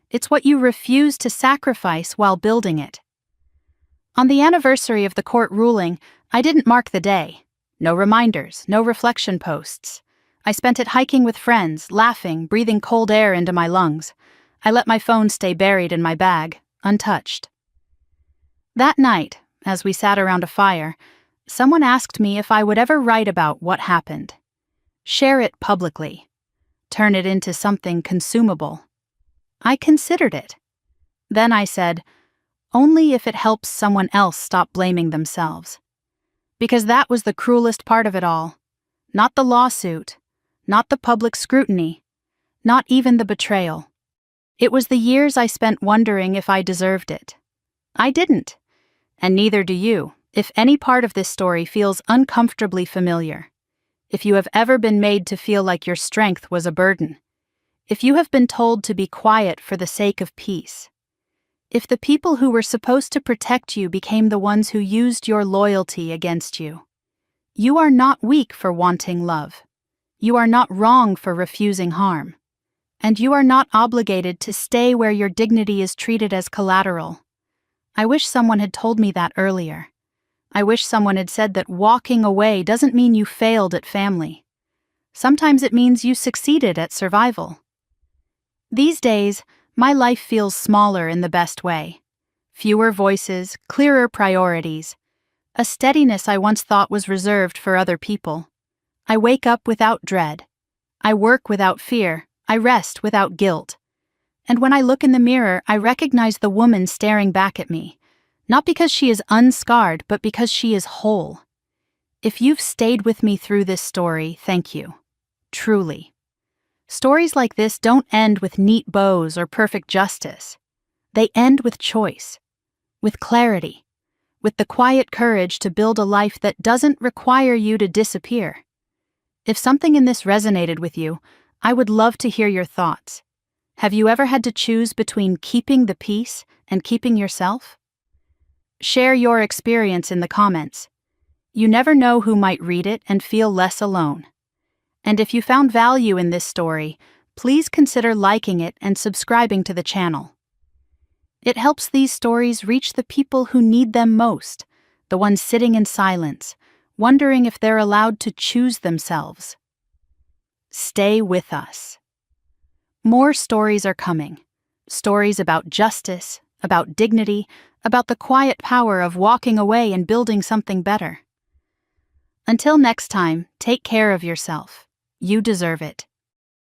it's what you refuse to sacrifice while building it. On the anniversary of the court ruling, I didn't mark the day. No reminders, no reflection posts. I spent it hiking with friends, laughing, breathing cold air into my lungs. I let my phone stay buried in my bag, untouched. That night, as we sat around a fire, someone asked me if I would ever write about what happened. Share it publicly. Turn it into something consumable. I considered it. Then I said, only if it helps someone else stop blaming themselves. Because that was the cruelest part of it all. Not the lawsuit, not the public scrutiny, not even the betrayal. It was the years I spent wondering if I deserved it. I didn't. And neither do you, if any part of this story feels uncomfortably familiar. If you have ever been made to feel like your strength was a burden. If you have been told to be quiet for the sake of peace. If the people who were supposed to protect you became the ones who used your loyalty against you. You are not weak for wanting love. You are not wrong for refusing harm. And you are not obligated to stay where your dignity is treated as collateral. I wish someone had told me that earlier. I wish someone had said that walking away doesn't mean you failed at family. Sometimes it means you succeeded at survival. These days, my life feels smaller in the best way. Fewer voices, clearer priorities. A steadiness I once thought was reserved for other people. I wake up without dread. I work without fear. I rest without guilt. And when I look in the mirror, I recognize the woman staring back at me. Not because she is unscarred, but because she is whole. If you've stayed with me through this story, thank you. Truly. Stories like this don't end with neat bows or perfect justice. They end with choice, with clarity, with the quiet courage to build a life that doesn't require you to disappear. If something in this resonated with you, I would love to hear your thoughts. Have you ever had to choose between keeping the peace and keeping yourself? Share your experience in the comments. You never know who might read it and feel less alone. And if you found value in this story, please consider liking it and subscribing to the channel. It helps these stories reach the people who need them most, the ones sitting in silence, wondering if they're allowed to choose themselves. Stay with us. More stories are coming. Stories about justice, about dignity, about the quiet power of walking away and building something better. Until next time, take care of yourself. You deserve it.